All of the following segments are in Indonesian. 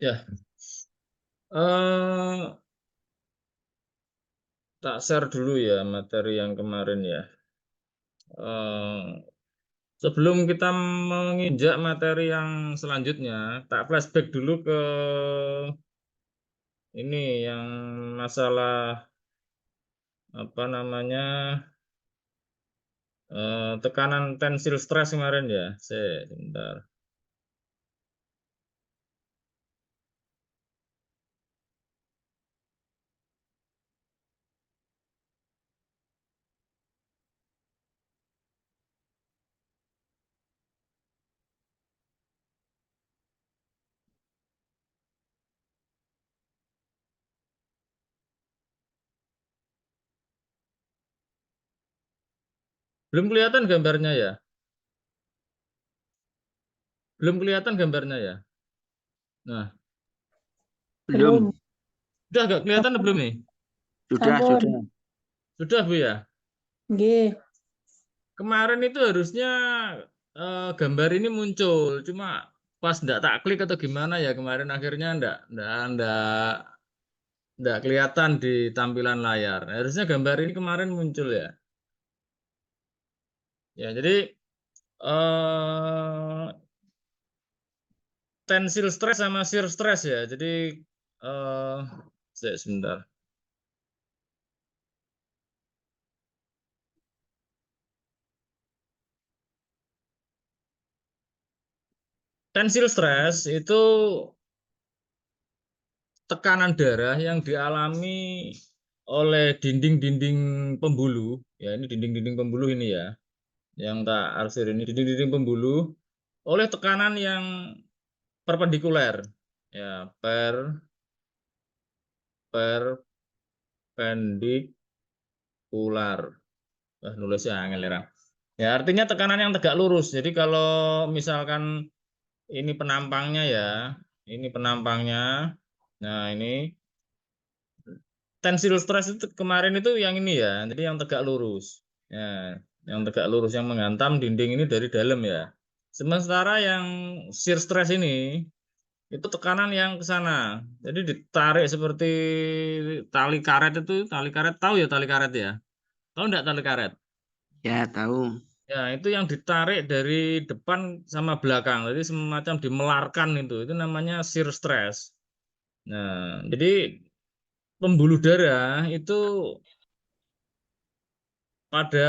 Ya, eh, tak share dulu ya materi yang kemarin ya. Eh, Sebelum kita menginjak materi yang selanjutnya, tak flashback dulu ke ini yang masalah apa namanya tekanan tensil stres kemarin ya. Sebentar. Belum kelihatan gambarnya ya? Belum kelihatan gambarnya ya? Nah, Belum. udah agak kelihatan atau belum nih? Sudah, Sampun. sudah. Sudah Bu ya? Nggih. Kemarin itu harusnya gambar ini muncul, cuma pas ndak tak klik atau gimana ya kemarin akhirnya ndak kelihatan di tampilan layar. Harusnya gambar ini kemarin muncul ya. Ya jadi eh tensil stres sama shear stress ya. Jadi eh sebentar. Tensil stres itu tekanan darah yang dialami oleh dinding-dinding pembuluh. Ya ini dinding-dinding pembuluh ini ya. Yang tak arsir ini dinding-dinding pembuluh oleh tekanan yang perpendikuler ya perpendikular. Nulisnya angel ya. Ya artinya tekanan yang tegak lurus. Jadi kalau misalkan ini penampangnya ya, ini penampangnya. Nah, ini tensil stres itu kemarin itu yang ini ya. Jadi yang tegak lurus. Ya, yang tegak lurus yang menghantam dinding ini dari dalam ya. Sementara yang shear stress ini itu tekanan yang ke sana. Jadi ditarik seperti tali karet itu, tali karet tahu ya tali karet ya? Tahu enggak tali karet? Ya, tahu. Ya, itu yang ditarik dari depan sama belakang. Jadi semacam dimelarkan itu namanya shear stress. Nah, jadi pembuluh darah itu pada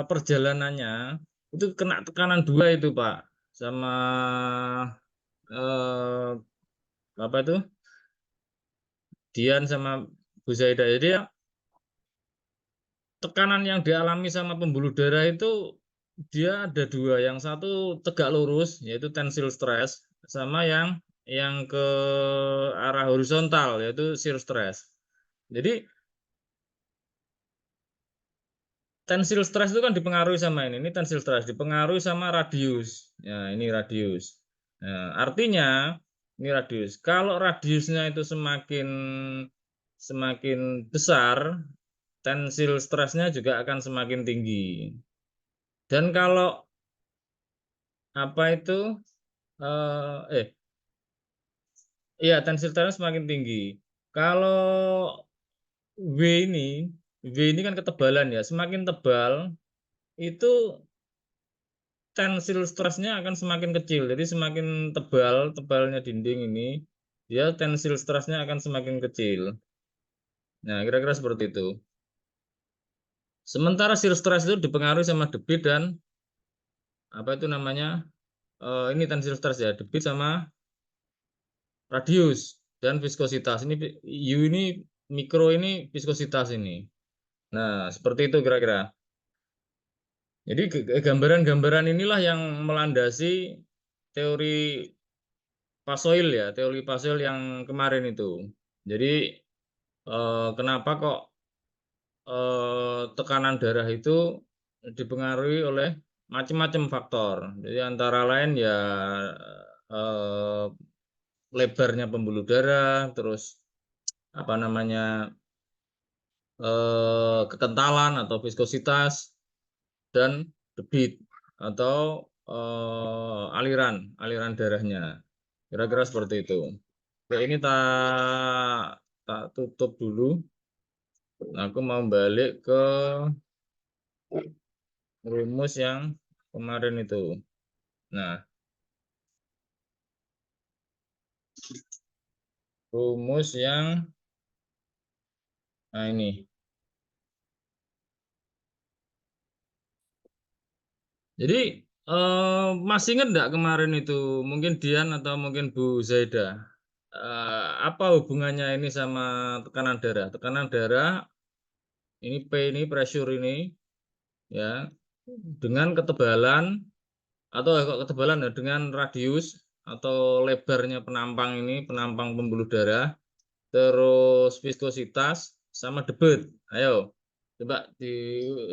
perjalanannya itu kena tekanan dua itu, Pak. Sama apa itu? Dian sama Bu Zaidah. Jadi ya tekanan yang dialami sama pembuluh darah itu dia ada dua. Yang satu tegak lurus yaitu tensil stress sama yang ke arah horizontal yaitu shear stress. Jadi tensil stress itu kan dipengaruhi sama ini tensil stress dipengaruhi sama radius. Ya, ini radius. Nah, artinya ini radius. Kalau radiusnya itu semakin semakin besar, tensil stresnya juga akan semakin tinggi. Dan kalau apa itu eh eh, iya tensil stresnya semakin tinggi. Kalau W ini W ini kan ketebalan ya, semakin tebal itu tensil stresnya akan semakin kecil. Jadi semakin tebalnya dinding ini, dia tensil stresnya akan semakin kecil. Nah, kira-kira seperti itu. Sementara shear stress itu dipengaruhi sama debit dan apa itu namanya? Ini tensil stress ya, debit sama radius dan viskositas. Ini U ini mikro ini viskositas ini. Nah, seperti itu kira-kira. Jadi gambaran-gambaran inilah yang melandasi teori Pasoil ya, teori Pasoil yang kemarin itu. Jadi kenapa kok tekanan darah itu dipengaruhi oleh macam-macam faktor. Jadi antara lain ya eh, lebarnya pembuluh darah, terus apa namanya kekentalan atau viskositas dan debit atau aliran aliran darahnya. Kira-kira seperti itu. Oke, ini tak tutup dulu. Aku mau balik ke rumus yang kemarin itu. Nah, rumus yang ini. Jadi masih ingat enggak kemarin itu mungkin Dian atau mungkin Bu Zaida, apa hubungannya ini sama tekanan darah? Tekanan darah ini P ini pressure ini ya dengan ketebalan atau kok ketebalan ya dengan radius atau lebarnya penampang ini penampang pembuluh darah terus viskositas sama debit. Ayo coba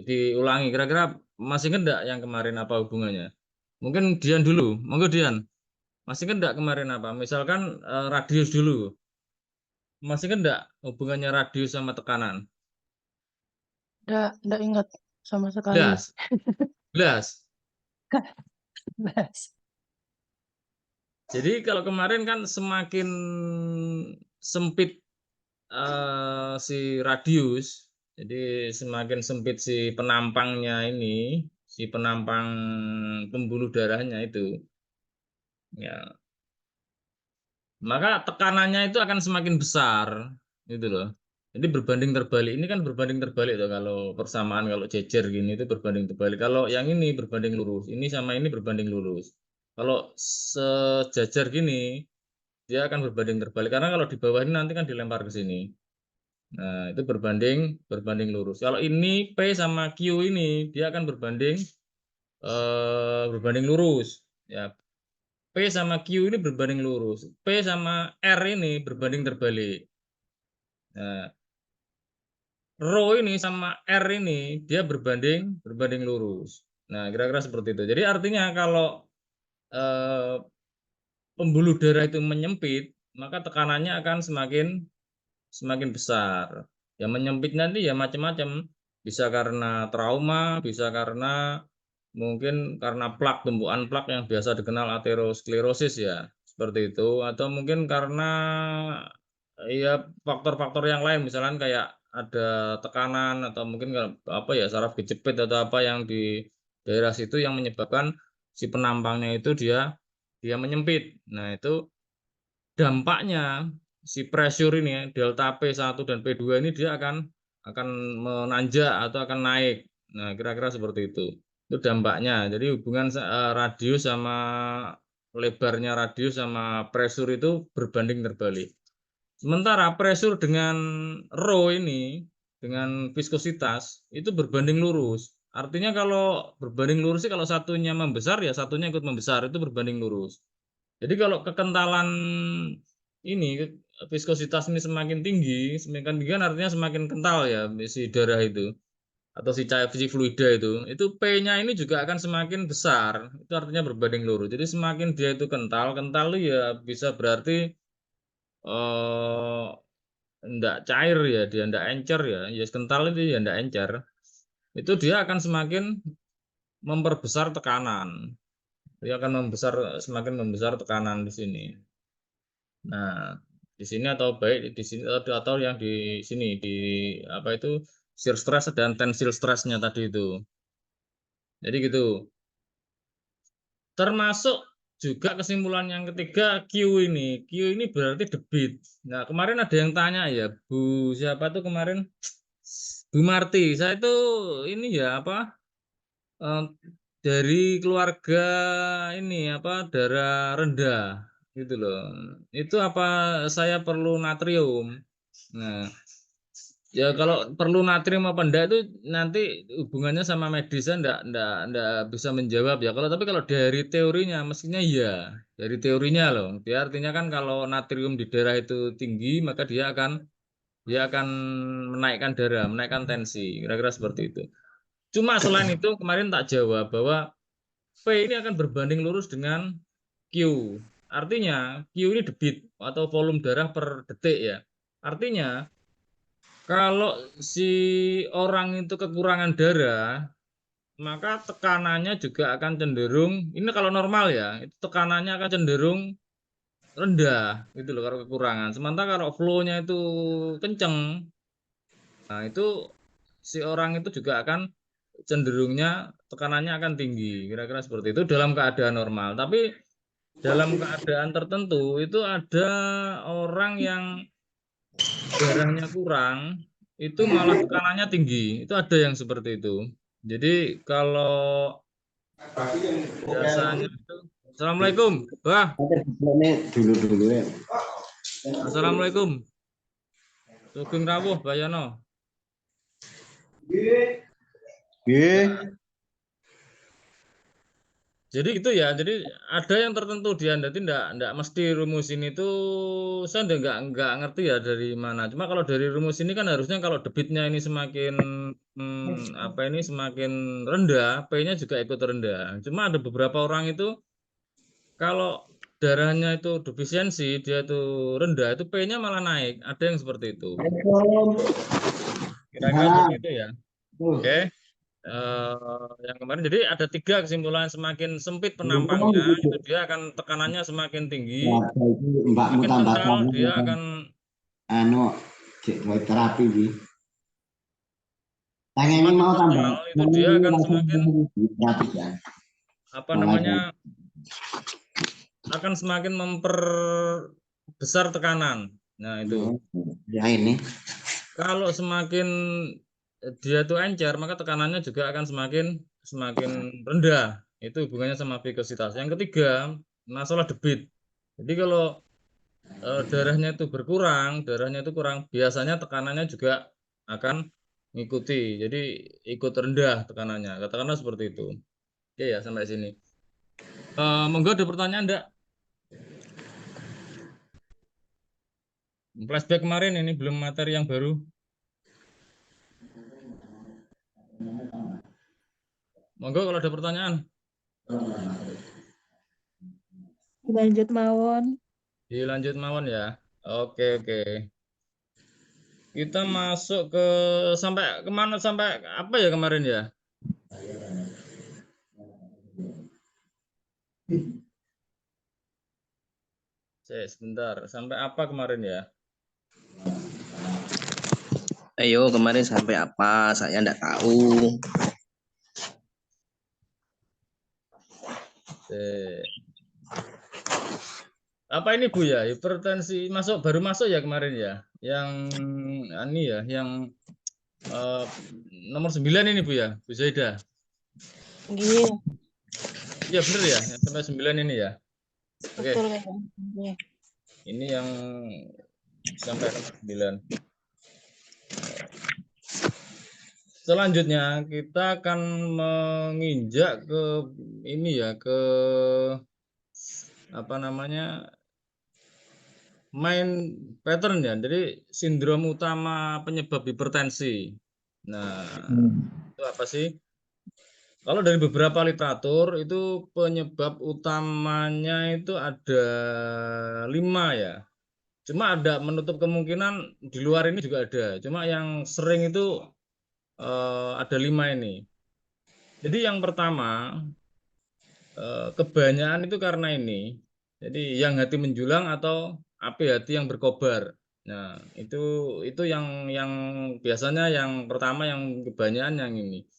diulangi kira-kira masih ingat enggak yang kemarin apa hubungannya? Mungkin Dian dulu, monggo Dian. Masih ingat enggak kemarin apa? Misalkan radius dulu. Masih ingat enggak hubungannya radius sama tekanan? Enggak ingat sama sekali. Belas. Belas. Belas. Jadi kalau kemarin kan semakin sempit si radius, jadi semakin sempit si penampangnya ini, si penampang pembuluh darahnya itu, ya, maka tekanannya itu akan semakin besar, gitu loh. Jadi berbanding terbalik ini kan berbanding terbalik tuh kalau persamaan kalau jejer gini itu berbanding terbalik. Kalau yang ini berbanding lurus, ini sama ini berbanding lurus. Kalau sejajar gini dia akan berbanding terbalik karena kalau di bawah ini nanti kan dilempar ke sini. Nah, itu berbanding lurus. Kalau ini P sama Q ini dia akan berbanding lurus. Ya, P sama Q ini berbanding lurus. P sama R ini berbanding terbalik. Nah, rho ini sama R ini dia berbanding lurus. Nah, kira-kira seperti itu. Jadi artinya kalau eh, pembuluh darah itu menyempit, maka tekanannya akan semakin besar. Ya menyempit nanti ya macam-macam. Bisa karena trauma, bisa karena mungkin karena plak, tumbuhan plak yang biasa dikenal aterosklerosis ya, seperti itu. Atau mungkin karena ya faktor-faktor yang lain, misalnya kayak ada tekanan atau mungkin apa ya saraf kejepit atau apa yang di daerah situ yang menyebabkan si penampangnya itu dia menyempit. Nah, itu dampaknya si pressure ini ya, delta P1 dan P2 ini dia akan menanjak atau akan naik. Nah, kira-kira seperti itu. Itu dampaknya. Jadi hubungan radius sama lebarnya radius sama pressure itu berbanding terbalik. Sementara pressure dengan rho ini dengan viskositas itu berbanding lurus. Artinya kalau berbanding lurus sih kalau satunya membesar ya satunya ikut membesar, itu berbanding lurus. Jadi kalau kekentalan ini viskositas ini semakin tinggi kan artinya semakin kental ya si darah itu atau si fluida itu P-nya ini juga akan semakin besar. Itu artinya berbanding lurus. Jadi semakin dia itu kental itu ya bisa berarti eh enggak cair ya, dia enggak encer ya. Ya kental itu ya enggak encer. Itu dia akan semakin memperbesar tekanan. Dia akan semakin membesar tekanan di sini. Nah, di sini atau baik di sini atau yang di sini di apa itu shear stress dan tensile stressnya tadi itu. Jadi gitu. Termasuk juga kesimpulan yang ketiga Q ini berarti debit. Nah, kemarin ada yang tanya ya, Bu siapa tuh kemarin? Bu Marti. Saya itu ini ya apa? eh, dari keluarga ini apa darah rendah gitu loh. Itu apa saya perlu natrium? Nah, ya kalau perlu natrium apa enggak itu nanti hubungannya sama medis saya enggak bisa menjawab ya. Tapi kalau dari teorinya mestinya iya. Dari teorinya loh. Dia artinya kan kalau natrium di darah itu tinggi maka dia akan menaikkan darah, menaikkan tensi. Kira-kira seperti itu. Cuma selain itu kemarin tak jawab bahwa P ini akan berbanding lurus dengan Q. Artinya Q ini debit atau volume darah per detik ya. Artinya kalau si orang itu kekurangan darah, maka tekanannya juga akan cenderung, ini kalau normal ya, itu tekanannya akan cenderung rendah gitu loh kalau kekurangan. Sementara kalau flow-nya itu kenceng, nah itu si orang itu juga akan cenderungnya tekanannya akan tinggi, kira-kira seperti itu dalam keadaan normal. Tapi dalam keadaan tertentu itu ada orang yang darahnya kurang, itu malah tekanannya tinggi. Itu ada yang seperti itu. Jadi kalau biasanya itu, Assalamualaikum, Bah. Dulu ya. Assalamualaikum. Sugeng rawuh, Bayono. Nggih. Jadi itu ya, jadi ada yang tertentu dia, jadi enggak mesti rumus ini tuh saya enggak ngerti ya dari mana. Cuma kalau dari rumus ini kan harusnya kalau debitnya ini semakin apa ini semakin rendah, P-nya juga ikut rendah. Cuma ada beberapa orang itu kalau darahnya itu defisiensi, dia itu rendah, itu P-nya malah naik. Ada yang seperti itu. Kira-kira seperti itu ya. Oke. Yang kemarin jadi ada 3 kesimpulan, semakin sempit penampangnya itu dia akan tekanannya semakin tinggi, Mbakmu semakin tambah kental dia akan anu terapi iki. Pengen semakin mau tambah kental itu dia akan semakin terapi ya. apa namanya akan semakin memperbesar tekanan. Nah itu Ya ini. kalau semakin dia itu encer maka tekanannya juga akan semakin rendah. Itu hubungannya sama viscositas. Yang ketiga masalah debit. Jadi kalau darahnya itu berkurang, darahnya itu kurang, biasanya tekanannya juga akan mengikuti. Jadi ikut rendah tekanannya. Katakanlah seperti itu. Oke ya, sampai sini. Monggo ada pertanyaan enggak? Flashback kemarin ini belum materi yang baru. Monggo kalau ada pertanyaan. Lanjut mawon. Dilanjut mawon ya. Oke, oke. Kita masuk ke sampai kemana, sampai apa ya kemarin ya? Sebentar, sampai apa kemarin ya? Ayo kemarin sampai apa? Saya enggak tahu. Apa ini Bu ya? Hipertensi baru masuk ya kemarin ya? Yang ini ya, yang nomor 9 ini Bu ya, Bu Zaida. Iya, Iya bener ya, yang sampai 9 ini ya. Oke. betul ya. Ini yang sampai nomor 9. Selanjutnya kita akan menginjak ke ini ya, ke apa namanya, main pattern ya. Jadi sindrom utama penyebab hipertensi. Nah, itu apa sih? Kalau dari beberapa literatur itu penyebab utamanya itu ada 5 ya. Cuma ada menutup kemungkinan di luar ini juga ada. Cuma yang sering itu ada 5 ini. Jadi yang pertama kebanyakan itu karena ini. Jadi yang hati menjulang atau api hati yang berkobar. Nah, itu yang biasanya yang pertama yang kebanyakan yang ini.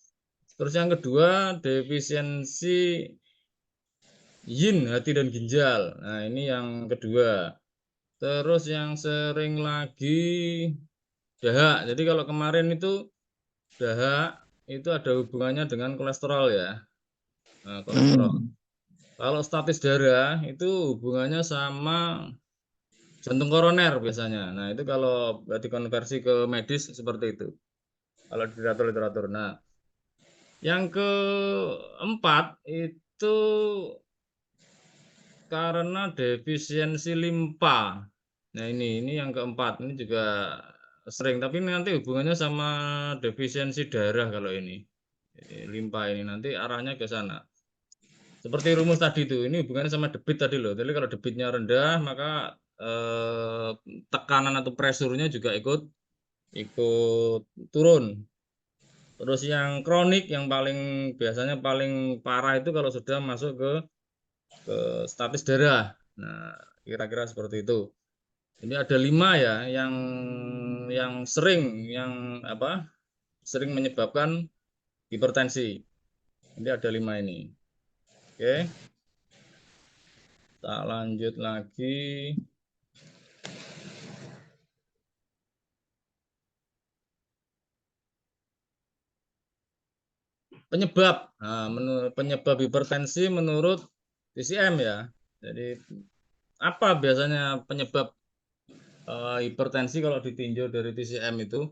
Terus yang kedua defisiensi yin hati dan ginjal. Nah, ini yang kedua. Terus yang sering lagi dahak. Jadi kalau kemarin itu dahak itu ada hubungannya dengan kolesterol ya. Nah, kolesterol. Kalau statis darah itu hubungannya sama jantung koroner biasanya. Nah, itu kalau dikonversi ke medis seperti itu. Kalau di literatur-literatur. Nah, yang keempat itu karena defisiensi limpa. Nah, ini yang keempat. Ini juga sering, tapi nanti hubungannya sama defisiensi darah kalau ini. Limpa ini nanti arahnya ke sana. Seperti rumus tadi itu, ini hubungannya sama debit tadi loh. Jadi kalau debitnya rendah, maka tekanan atau presurnya juga ikut turun. Terus yang kronik, yang biasanya paling parah itu kalau sudah masuk ke statis darah. Nah, Kira-kira seperti itu. Ini ada 5 ya yang sering menyebabkan hipertensi. Ini ada 5 ini. Oke. Kita lanjut lagi. Penyebab. Nah, penyebab hipertensi menurut TCM ya. Jadi apa biasanya penyebab hipertensi kalau ditinjau dari TCM itu?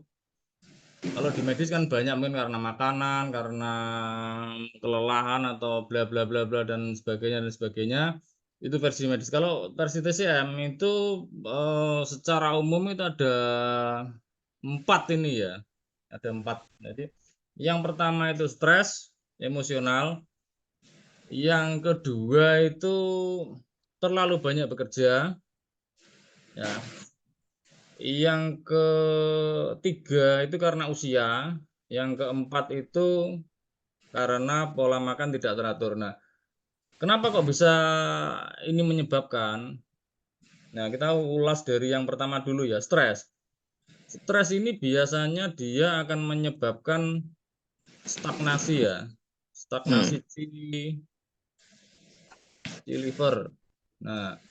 Kalau di medis kan banyak, mungkin karena makanan, karena kelelahan atau bla bla bla bla dan sebagainya. Itu versi medis. Kalau versi TCM itu secara umum itu ada 4 ini ya. Ada 4. Jadi yang pertama itu stres emosional, yang kedua itu terlalu banyak bekerja, ya. Yang ketiga itu karena usia, yang keempat itu karena pola makan tidak teratur. Nah, kenapa kok bisa ini menyebabkan? Nah, kita ulas dari yang pertama dulu ya, stres. Stres ini biasanya dia akan menyebabkan stagnasi ya, stagnasi liver. Nah,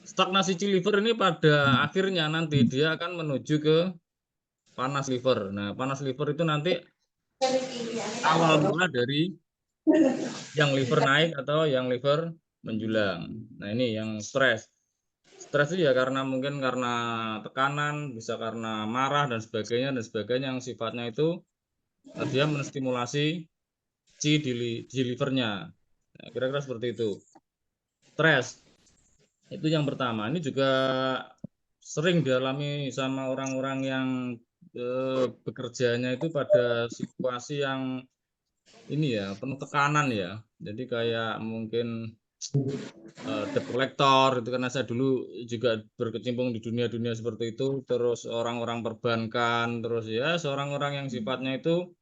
stagnasi liver ini pada akhirnya nanti dia akan menuju ke panas liver. Nah, panas liver itu nanti awal mula dari yang liver naik atau yang liver menjulang. Nah, ini yang stres. Stres itu ya karena mungkin karena tekanan, bisa karena marah dan sebagainya yang sifatnya itu dia menstimulasi di livernya. Nah, kira-kira seperti itu. Stres itu yang pertama. Ini juga sering dialami sama orang-orang yang bekerjanya itu pada situasi yang ini ya penuh tekanan ya. Jadi kayak mungkin debt collector itu, karena saya dulu juga berkecimpung di dunia-dunia seperti itu. Terus orang-orang perbankan, terus ya seorang-orang yang sifatnya itu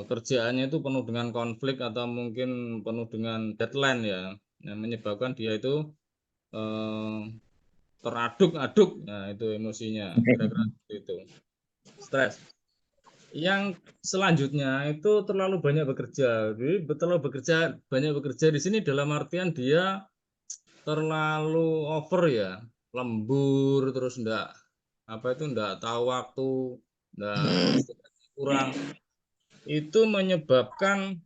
kerjaannya itu penuh dengan konflik atau mungkin penuh dengan deadline ya, yang menyebabkan dia itu eh, teraduk-aduk. Nah, itu emosinya, kira-kira seperti itu. Stres. Yang selanjutnya itu terlalu banyak bekerja. Jadi banyak bekerja di sini dalam artian dia terlalu over ya, lembur, terus enggak tahu waktu, enggak istirahatnya kurang. Itu menyebabkan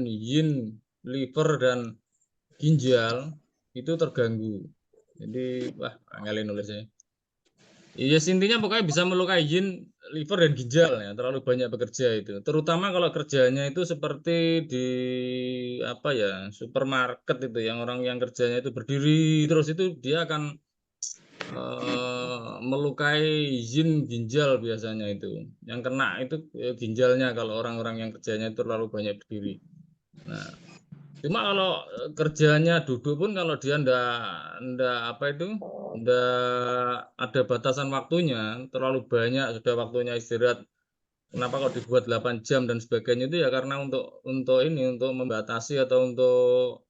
yin, liver dan ginjal itu terganggu. Jadi wah, angel nulisnya. Iya, intinya pokoknya bisa melukai yin, liver dan ginjal ya, terlalu banyak bekerja itu. Terutama kalau kerjanya itu seperti di apa ya, supermarket itu, yang orang yang kerjanya itu berdiri terus, itu dia akan melukai yin ginjal biasanya itu. Yang kena itu ginjalnya kalau orang-orang yang kerjanya itu terlalu banyak berdiri. Nah, cuma kalau kerjanya duduk pun, kalau dia ndak apa itu, ndak ada batasan waktunya, terlalu banyak sudah waktunya istirahat. Kenapa kok dibuat 8 jam dan sebagainya, itu ya karena untuk membatasi atau untuk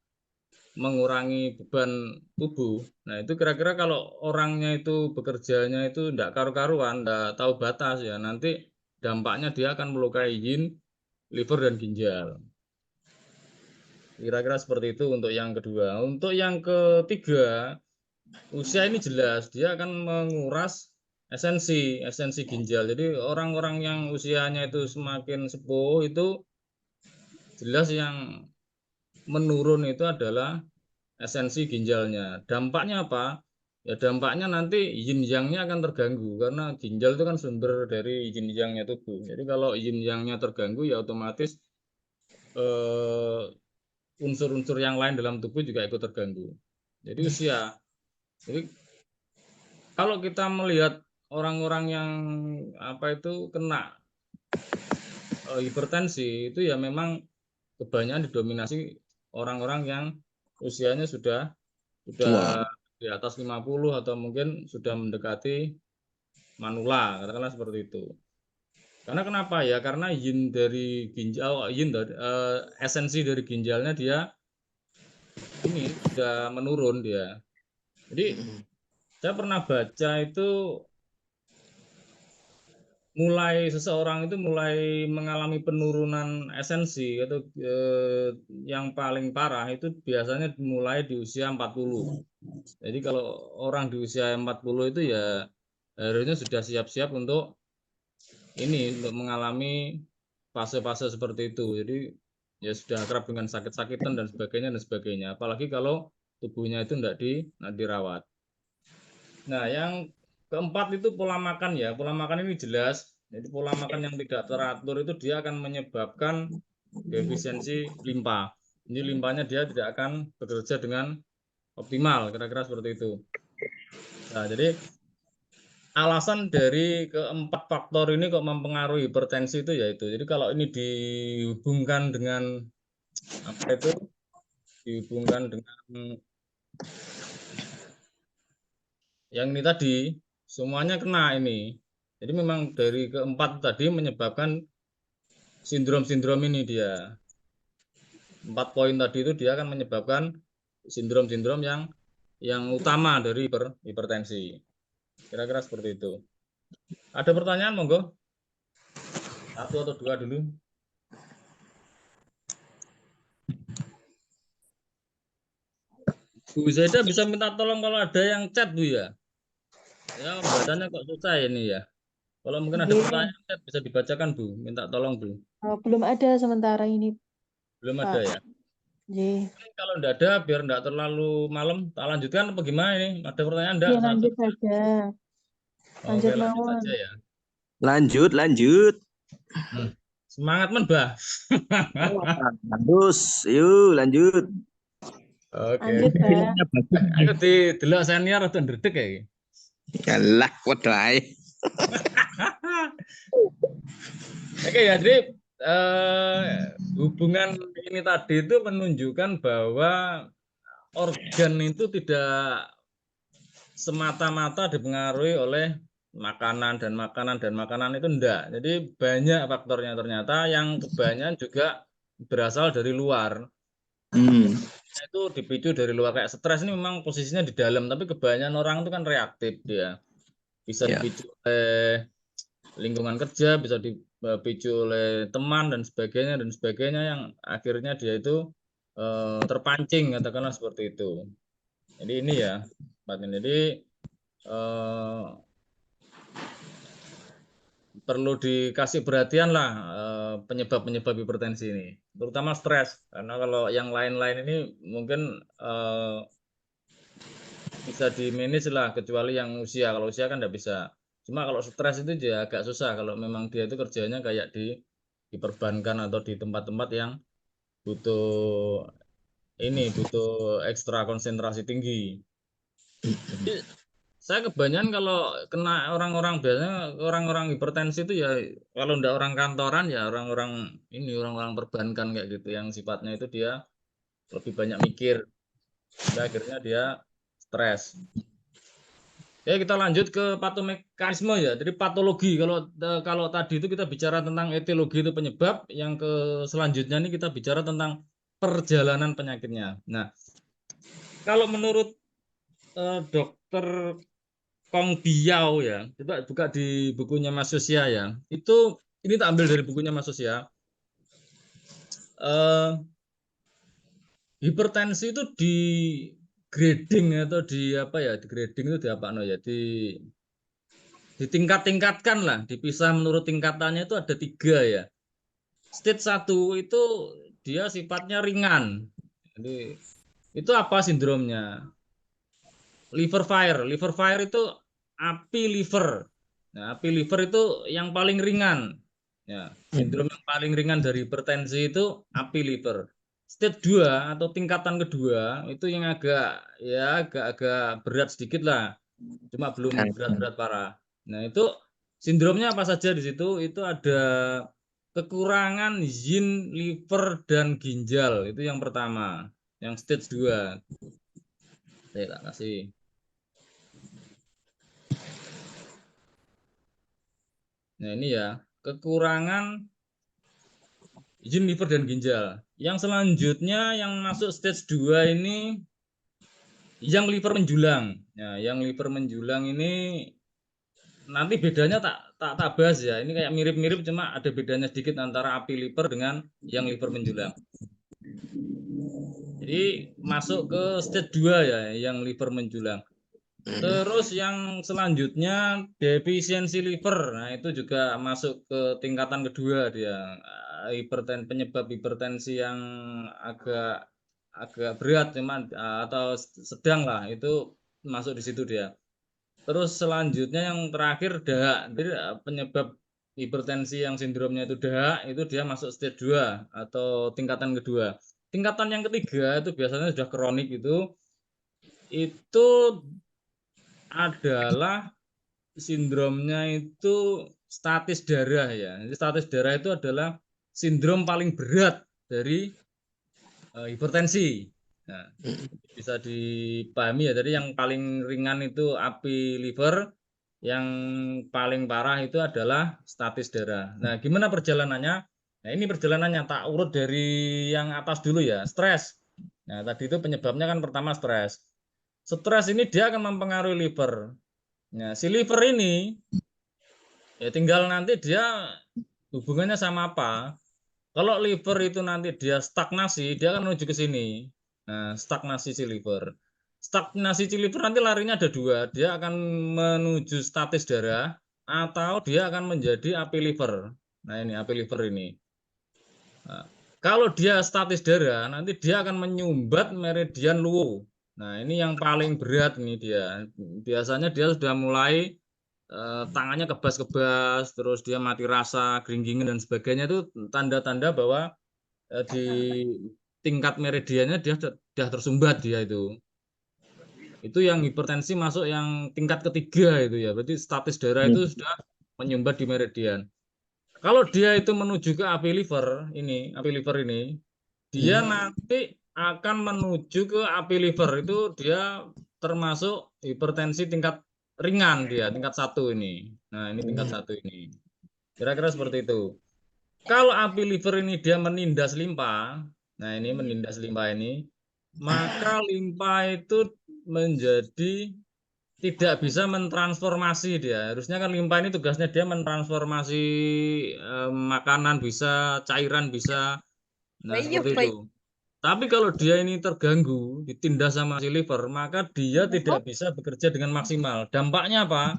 mengurangi beban tubuh. Nah, itu kira-kira kalau orangnya itu bekerjanya itu ndak karu-karuan, ndak tahu batas ya, nanti dampaknya dia akan melukai yin, liver dan ginjal. Kira-kira seperti itu untuk yang kedua. Untuk yang ketiga, usia ini jelas dia akan menguras esensi ginjal. Jadi orang-orang yang usianya itu semakin sepuh itu jelas yang menurun itu adalah esensi ginjalnya. Dampaknya apa? Ya dampaknya nanti yin yang-nya akan terganggu, karena ginjal itu kan sumber dari yin yang-nya tubuh. Jadi kalau yin yang-nya terganggu ya otomatis eh, unsur-unsur yang lain dalam tubuh juga ikut terganggu. Jadi usia. Jadi kalau kita melihat orang-orang yang apa itu kena hipertensi itu ya memang kebanyakan didominasi orang-orang yang usianya sudah Tua. di atas 50 atau mungkin sudah mendekati manula, katakanlah seperti itu. Karena kenapa ya? Karena yin dari ginjal, esensi dari ginjalnya dia ini sudah menurun dia. Jadi saya pernah baca itu seseorang itu mulai mengalami penurunan esensi atau yang paling parah itu biasanya mulai di usia 40. Jadi kalau orang di usia 40 itu ya harusnya sudah siap-siap untuk mengalami fase-fase seperti itu. Jadi ya sudah akrab dengan sakit-sakitan dan sebagainya. Apalagi kalau tubuhnya itu tidak dirawat. Nah, yang keempat itu pola makan ya. Pola makan ini jelas. Jadi pola makan yang tidak teratur itu dia akan menyebabkan defisiensi limpa. Jadi limpanya dia tidak akan bekerja dengan optimal, kira-kira seperti itu. Nah, jadi alasan dari keempat faktor ini kok mempengaruhi hipertensi itu yaitu. Jadi kalau ini dihubungkan dengan apa itu? Dihubungkan dengan yang ini tadi, semuanya kena ini. Jadi memang dari keempat tadi menyebabkan sindrom-sindrom ini dia. 4 poin tadi itu dia akan menyebabkan sindrom-sindrom yang utama dari hipertensi. Kira-kira seperti itu. Ada pertanyaan monggo? 1 atau 2 dulu. Bu Zaida bisa minta tolong kalau ada yang chat Bu ya. Ya bacanya kok susah ini ya. Kalau mungkin ada Nggih. pertanyaan chat bisa dibacakan Bu. Minta tolong Bu. Belum ada sementara ini, Belum Pak. ada ya. Nggih. Kalau enggak ada biar enggak terlalu malam, tak lanjutkan apa gimana ini? Ada pertanyaan enggak? Iya, lanjut saja. Lanjut Oke, lanjut mawon. aja ya. Lanjut, lanjut. Semangat men, Bah. Terus, yuk lanjut. Oke. Lanjut, Pak. Aku delok senior atau ndredeg ya iki. Yalah, waduh ae. Oke ya, jadi hubungan ini tadi itu menunjukkan bahwa organ itu tidak semata-mata dipengaruhi oleh makanan itu enggak. Jadi banyak faktornya ternyata yang kebanyakan juga berasal dari luar. Itu dipicu dari luar kayak stres ini memang posisinya di dalam, tapi kebanyakan orang itu kan reaktif dia. Bisa Ya. dipicu oleh lingkungan kerja, bisa dipicu oleh teman dan sebagainya yang akhirnya dia itu terpancing katakanlah seperti itu. Jadi ini ya, Pak. Jadi perlu dikasih perhatian lah penyebab-penyebab hipertensi ini, terutama stres. Karena kalau yang lain-lain ini mungkin bisa di-manage lah, kecuali yang usia. Kalau usia kan nggak bisa. Cuma kalau stres itu dia agak susah kalau memang dia itu kerjanya kayak di perbankan atau di tempat-tempat yang butuh butuh ekstra konsentrasi tinggi. Jadi saya kebanyakan kalau kena orang-orang biasanya orang-orang hipertensi itu ya kalau ndak orang kantoran ya orang-orang perbankan kayak gitu yang sifatnya itu dia lebih banyak mikir, akhirnya dia stres. Ya kita lanjut ke patomekanisme ya. Jadi patologi kalau tadi itu kita bicara tentang etiologi itu penyebab, yang ke selanjutnya ini kita bicara tentang perjalanan penyakitnya. Nah, kalau menurut dokter Kong Biao ya, coba buka di bukunya Mas Yosia ya. Ini tak ambil dari bukunya Mas Yosia. Hipertensi itu di grading atau di apa ya? Di grading itu di apa no ya? Ditingkat-tingkatkan lah, dipisah menurut tingkatannya itu ada 3 ya. Stage 1 itu dia sifatnya ringan. Jadi itu apa sindromnya? Liver fire. Liver fire itu api liver. Nah, api liver itu yang paling ringan. Ya, sindrom yang paling ringan dari hipertensi itu api liver. Stage 2 atau tingkatan kedua itu yang agak berat sedikit lah. Cuma belum berat-berat parah. Nah, itu sindromnya apa saja di situ? Itu ada kekurangan yin, liver, dan ginjal. Itu yang pertama. Yang stage 2. Saya tak kasih. Nah, ini ya. kekurangan enzim liver dan ginjal. Yang selanjutnya yang masuk stage 2 ini yang liver menjulang. Nah, yang liver menjulang ini nanti bedanya tak bahas ya. Ini kayak mirip-mirip cuma ada bedanya sedikit antara api liver dengan yang liver menjulang. Jadi masuk ke stage 2 ya, yang liver menjulang. Terus yang selanjutnya defisiensi liver. Nah, itu juga masuk ke tingkatan kedua dia. Penyebab hipertensi yang agak berat cuman atau sedang lah, itu masuk di situ dia. Terus selanjutnya yang terakhir dahak. Jadi penyebab hipertensi yang sindromnya itu dahak, itu dia masuk stage 2 atau tingkatan kedua. Tingkatan yang ketiga itu biasanya sudah kronik, itu adalah sindromnya itu statis darah ya. Jadi statis darah itu adalah sindrom paling berat dari hipertensi. Nah, bisa dipahami ya. Jadi yang paling ringan itu api liver, yang paling parah itu adalah statis darah. Nah, gimana perjalanannya? Nah, ini perjalanannya tak urut dari yang atas dulu ya. Stres. Nah, tadi itu penyebabnya kan pertama stres. Stres ini dia akan mempengaruhi liver. Nah, si liver ini ya tinggal nanti dia hubungannya sama apa. Kalau liver itu nanti dia stagnasi, dia akan menuju ke sini. Nah, stagnasi si liver. Stagnasi si liver nanti larinya ada dua. Dia akan menuju statis darah atau dia akan menjadi api liver. Nah, ini api liver ini. Nah, kalau dia statis darah, nanti dia akan menyumbat meridian luwu. Nah, ini yang paling berat nih dia. Biasanya dia sudah mulai tangannya kebas-kebas, terus dia mati rasa, geringgingan dan sebagainya, itu tanda-tanda bahwa di tingkat meridiannya dia sudah tersumbat dia itu. Itu yang hipertensi masuk yang tingkat ketiga itu ya. Berarti statis darah itu sudah menyumbat di meridian. Kalau dia itu menuju ke api liver ini, dia nanti akan menuju ke api liver, itu dia termasuk hipertensi tingkat ringan dia, tingkat 1 ini. Nah, ini tingkat 1 ini. Kira-kira seperti itu. Kalau api liver ini dia menindas limpa, nah ini menindas limpa ini, maka limpa itu menjadi tidak bisa mentransformasi dia. Harusnya kan limpa ini tugasnya dia mentransformasi makanan bisa, cairan bisa. Nah, seperti itu. Tapi kalau dia ini terganggu, ditindas sama si liver, maka dia tidak bisa bekerja dengan maksimal. Dampaknya apa?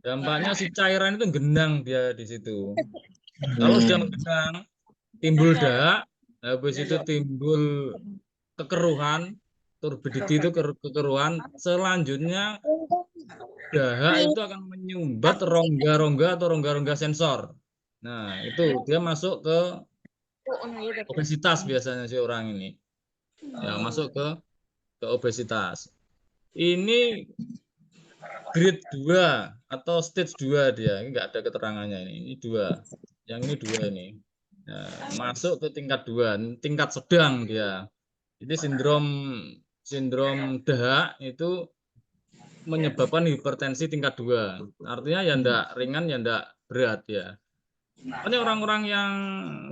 Dampaknya si cairan itu genang dia di situ. Kalau sudah menggenang, timbul dahak, habis itu timbul kekeruhan, turbidity itu kekeruhan. Selanjutnya dahak itu akan menyumbat rongga-rongga atau rongga-rongga sensor. Nah, itu dia masuk ke obesitas biasanya si orang ini. Ya, masuk ke obesitas. Ini grade 2 atau stage 2 dia. Ini enggak ada keterangannya ini. Ini 2. Yang ini 2 ini. Nah, masuk ke tingkat 2, tingkat sedang dia. Jadi sindrom dahak itu menyebabkan hipertensi tingkat 2. Artinya ya enggak ringan ya enggak berat ya. Ini orang-orang yang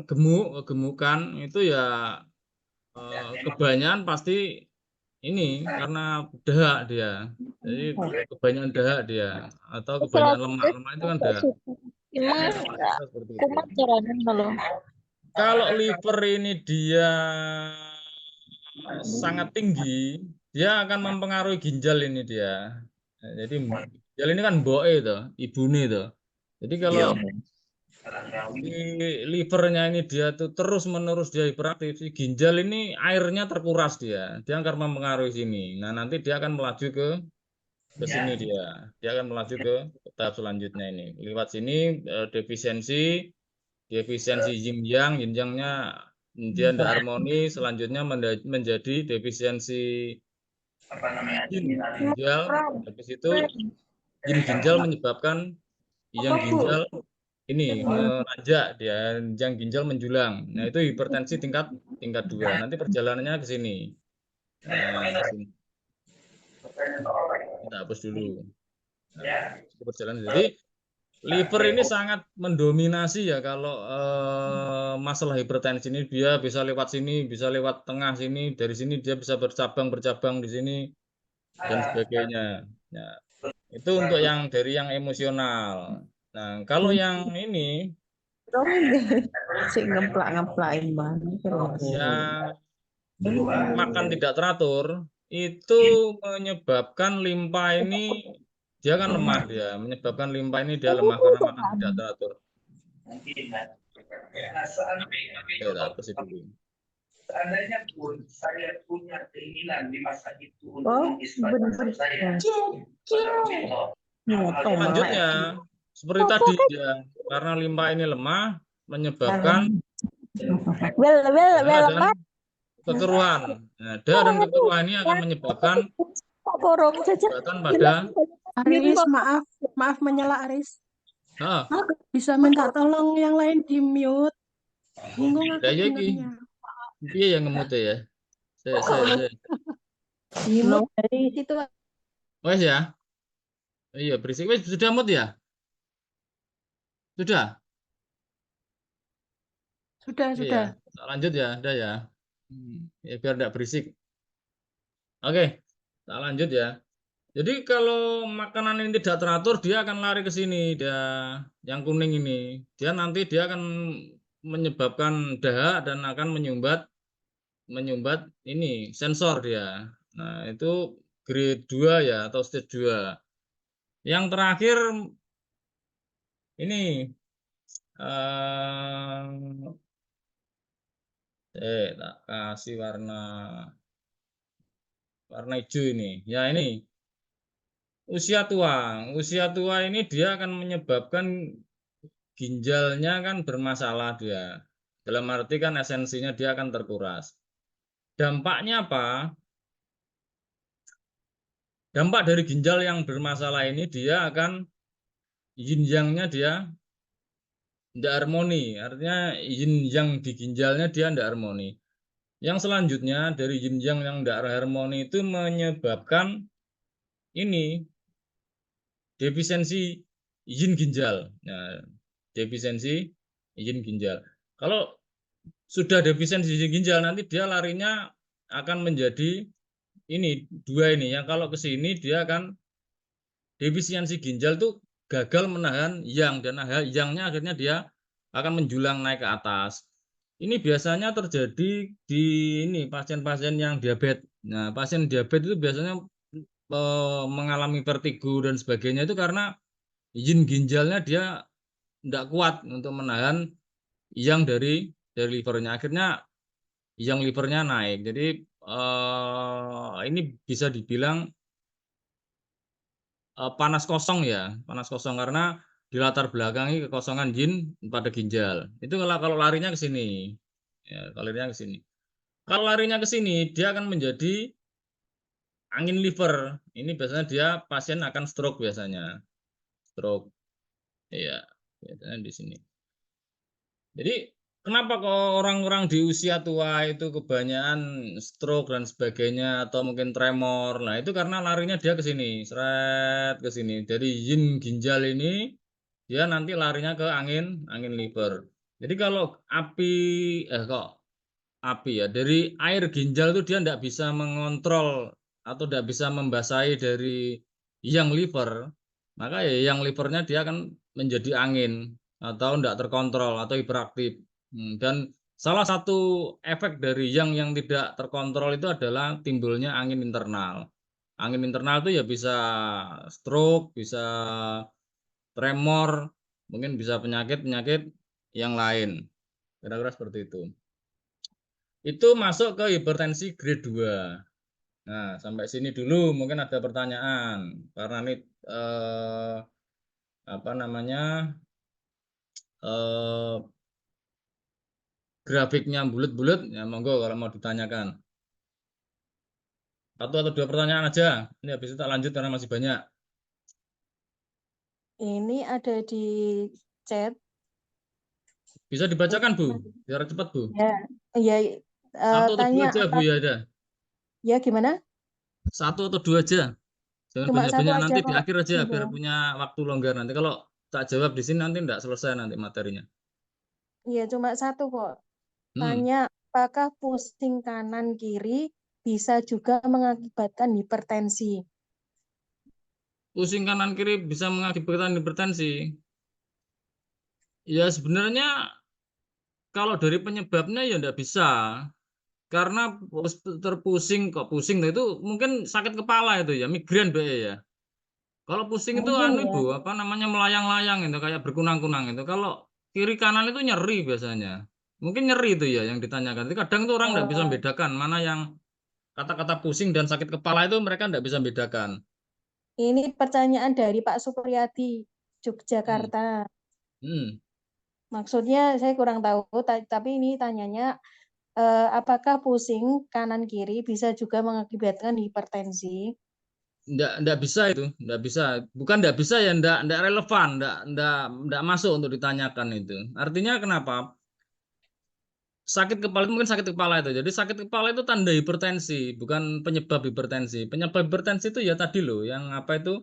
gemukan itu ya kebanyakan pasti ini karena dahak dia. Jadi kebanyakan dahak dia atau kebanyakan lemak. Lemak itu kan dahak. Seperti itu. Kalau liver ini dia sangat tinggi, dia akan mempengaruhi ginjal ini dia. Jadi ginjal ini kan mboke itu, ibune itu. Jadi kalau di livernya ini dia tuh terus-menerus dia hiperaktif, si ginjal ini airnya terkuras dia akan mempengaruhi sini. Nah, nanti dia akan melaju ke sini dia akan melaju ke tahap selanjutnya ini. Lewat sini defisiensi yin yang-nya dia tidak harmoni, selanjutnya menjadi defisiensi yin ginjal. Habis itu yin ginjal menyebabkan yang ginjal ini menanjak dia, yang ginjal menjulang. Nah, itu hipertensi tingkat 2. Nanti perjalanannya ke sini. Nah, ke sini. Kita hapus dulu. Nah, perjalanan. Jadi liver ini sangat mendominasi ya kalau masalah hipertensi ini. Dia bisa lewat sini, bisa lewat tengah sini, dari sini dia bisa bercabang di sini dan sebagainya. Ya, itu untuk yang dari yang emosional. Nah, kalau yang ini Sik ngeplak-ngeplakin banget terus. yang makan tidak teratur itu menyebabkan limpa ini dia kan lemah, dia menyebabkan limpa ini dia lemah karena makan tidak teratur. Oke, tak kasih dulu. Seandainya pun saya punya keinginan di masa itu untuk Oh, mengisbatkan bener. saya. Motong Selanjutnya, seperti tadi ya, karena limpa ini lemah menyebabkan Bel darah dan kekeruhan. Nah, darah dan kekeruhan ini akan menyebabkan porong saja. kesulitan pada Aris, maaf menyela Aris. ah, Bisa minta tolong yang lain di mute. Bingung aku ya iki. dengernya. Piye yang ngemute ya? Saya. Dimut dari situ. Wes ya. Iya, berisik. Wes sudah mut ya? Sudah. Sudah. Iya. Lanjut ya, udah ya. Ya biar tidak berisik. Oke, tak lanjut ya. Jadi kalau makanan ini tidak teratur, dia akan lari ke sini, dia yang kuning ini. Dia nanti dia akan menyebabkan dahak dan akan menyumbat ini sensor dia. Nah, itu grade 2 ya atau stage 2. Yang terakhir ini tak kasih warna hijau ini. Ya ini usia tua. Usia tua ini dia akan menyebabkan ginjalnya kan bermasalah dia. Dalam arti kan esensinya dia akan terkuras. Dampaknya apa? Dampak dari ginjal yang bermasalah ini dia akan yin yang-nya dia tidak harmoni. Artinya yin yang di ginjalnya dia tidak harmoni. Yang selanjutnya dari yin yang tidak harmoni itu menyebabkan ini defisiensi yin ginjal. Nah, defisiensi yin ginjal. Kalau sudah defisiensi yin ginjal nanti dia larinya akan menjadi ini dua ini. Yang kalau ke sini dia akan defisiensi ginjal tuh gagal menahan yang dan yangnya akhirnya dia akan menjulang naik ke atas. Ini biasanya terjadi di ini pasien-pasien yang diabetes. Nah, pasien diabetes itu biasanya mengalami vertigo dan sebagainya itu karena yin ginjalnya dia tidak kuat untuk menahan yang dari livernya. Akhirnya yang livernya naik. Jadi ini bisa dibilang panas kosong ya, panas kosong karena di latar belakangi kekosongan yin pada ginjal. Itu kalau larinya ke sini. Ya, kalau larinya ke sini. Kalau larinya ke sini, dia akan menjadi angin liver. Ini biasanya dia pasien akan stroke biasanya. Stroke. Iya, biasanya di sini. Jadi kenapa kok orang-orang di usia tua itu kebanyakan stroke dan sebagainya atau mungkin tremor? Nah, itu karena larinya dia ke sini, seret ke sini. Dari yin ginjal ini dia nanti larinya ke angin liver. Jadi kalau api ya dari air ginjal itu dia tidak bisa mengontrol atau tidak bisa membasahi dari yang liver, maka ya yang livernya dia akan menjadi angin atau tidak terkontrol atau hiperaktif. Dan salah satu efek dari yang tidak terkontrol itu adalah timbulnya angin internal. Angin internal itu ya bisa stroke, bisa tremor, mungkin bisa penyakit-penyakit yang lain. Kira-kira seperti itu. Itu masuk ke hipertensi grade 2. Nah, sampai sini dulu mungkin ada pertanyaan. Karena ini apa namanya? Grafiknya bulat-bulat, ya monggo kalau mau ditanyakan. Satu atau dua pertanyaan aja. Ini habis itu tak lanjut karena masih banyak. Ini ada di chat. Bisa dibacakan, Bu? Biar cepat, Bu. Ya, Satu atau dua tanya aja, Bu, ya ada. ya gimana? Satu atau dua aja. Jangan Cuma satu banyak-banyak, aja nanti di kok. akhir aja Iya. biar punya waktu longgar nanti. Kalau tak jawab di sini nanti enggak selesai nanti materinya. Iya, cuma satu kok. Hmm. Tanya, apakah pusing kanan kiri bisa juga mengakibatkan hipertensi? Pusing kanan kiri bisa mengakibatkan hipertensi. Ya sebenarnya kalau dari penyebabnya ya enggak bisa. Karena terpusing kok pusing itu mungkin sakit kepala itu ya, migrain Mbak ya. Kalau pusing itu Mungkin ya. Bu, apa namanya melayang-layang itu kayak berkunang-kunang itu. Kalau kiri kanan itu nyeri biasanya. Mungkin nyeri itu ya yang ditanyakan. Jadi kadang tuh orang enggak bisa membedakan mana yang kata-kata pusing dan sakit kepala itu mereka enggak bisa membedakan. Ini pertanyaan dari Pak Supriyadi, Hmm. Yogyakarta. Hmm. Maksudnya saya kurang tahu, tapi ini tanyanya apakah pusing kanan kiri bisa juga mengakibatkan hipertensi? Enggak bisa itu, enggak bisa. Bukan enggak bisa ya, enggak relevan, enggak masuk untuk ditanyakan itu. Artinya kenapa? Sakit kepala itu mungkin sakit kepala itu. Jadi sakit kepala itu tanda hipertensi, bukan penyebab hipertensi. Penyebab hipertensi itu ya tadi loh, yang apa itu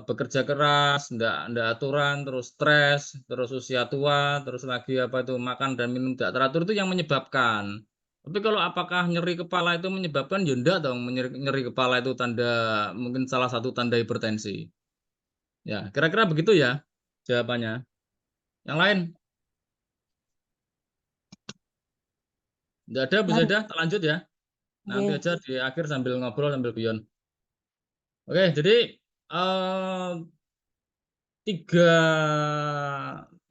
bekerja keras, enggak aturan, terus stres, terus usia tua, terus lagi apa itu makan dan minum tidak teratur itu yang menyebabkan. Tapi kalau apakah nyeri kepala itu menyebabkan? Ya enggak dong, nyeri kepala itu tanda mungkin salah satu tanda hipertensi. Ya, kira-kira begitu ya jawabannya. Yang lain? Enggak ada, Bu Zeda, tak lanjut ya. Nanti Nggih. aja di akhir sambil ngobrol sambil guyon. Oke, jadi eh, tiga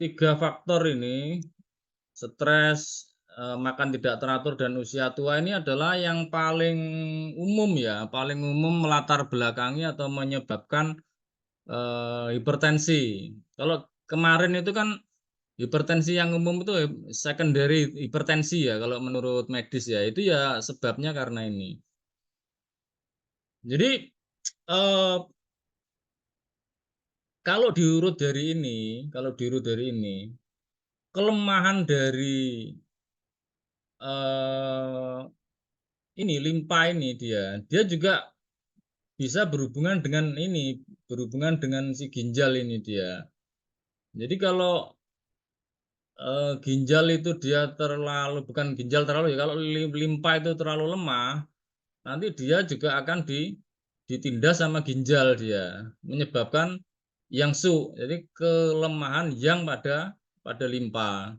tiga faktor ini, stres, makan tidak teratur dan usia tua ini adalah yang paling umum ya, paling umum melatar belakangi atau menyebabkan hipertensi. Kalau kemarin itu kan hipertensi yang umum itu secondary hipertensi ya, kalau menurut medis ya, itu ya sebabnya karena ini. Jadi kalau diurut dari ini, kelemahan dari eh, ini limpa ini dia juga bisa berhubungan dengan si ginjal ini dia. Jadi kalau ginjal itu dia bukan ginjal terlalu ya, kalau limpa itu terlalu lemah, nanti dia juga akan ditindas sama ginjal dia, menyebabkan yang jadi kelemahan yang pada limpa.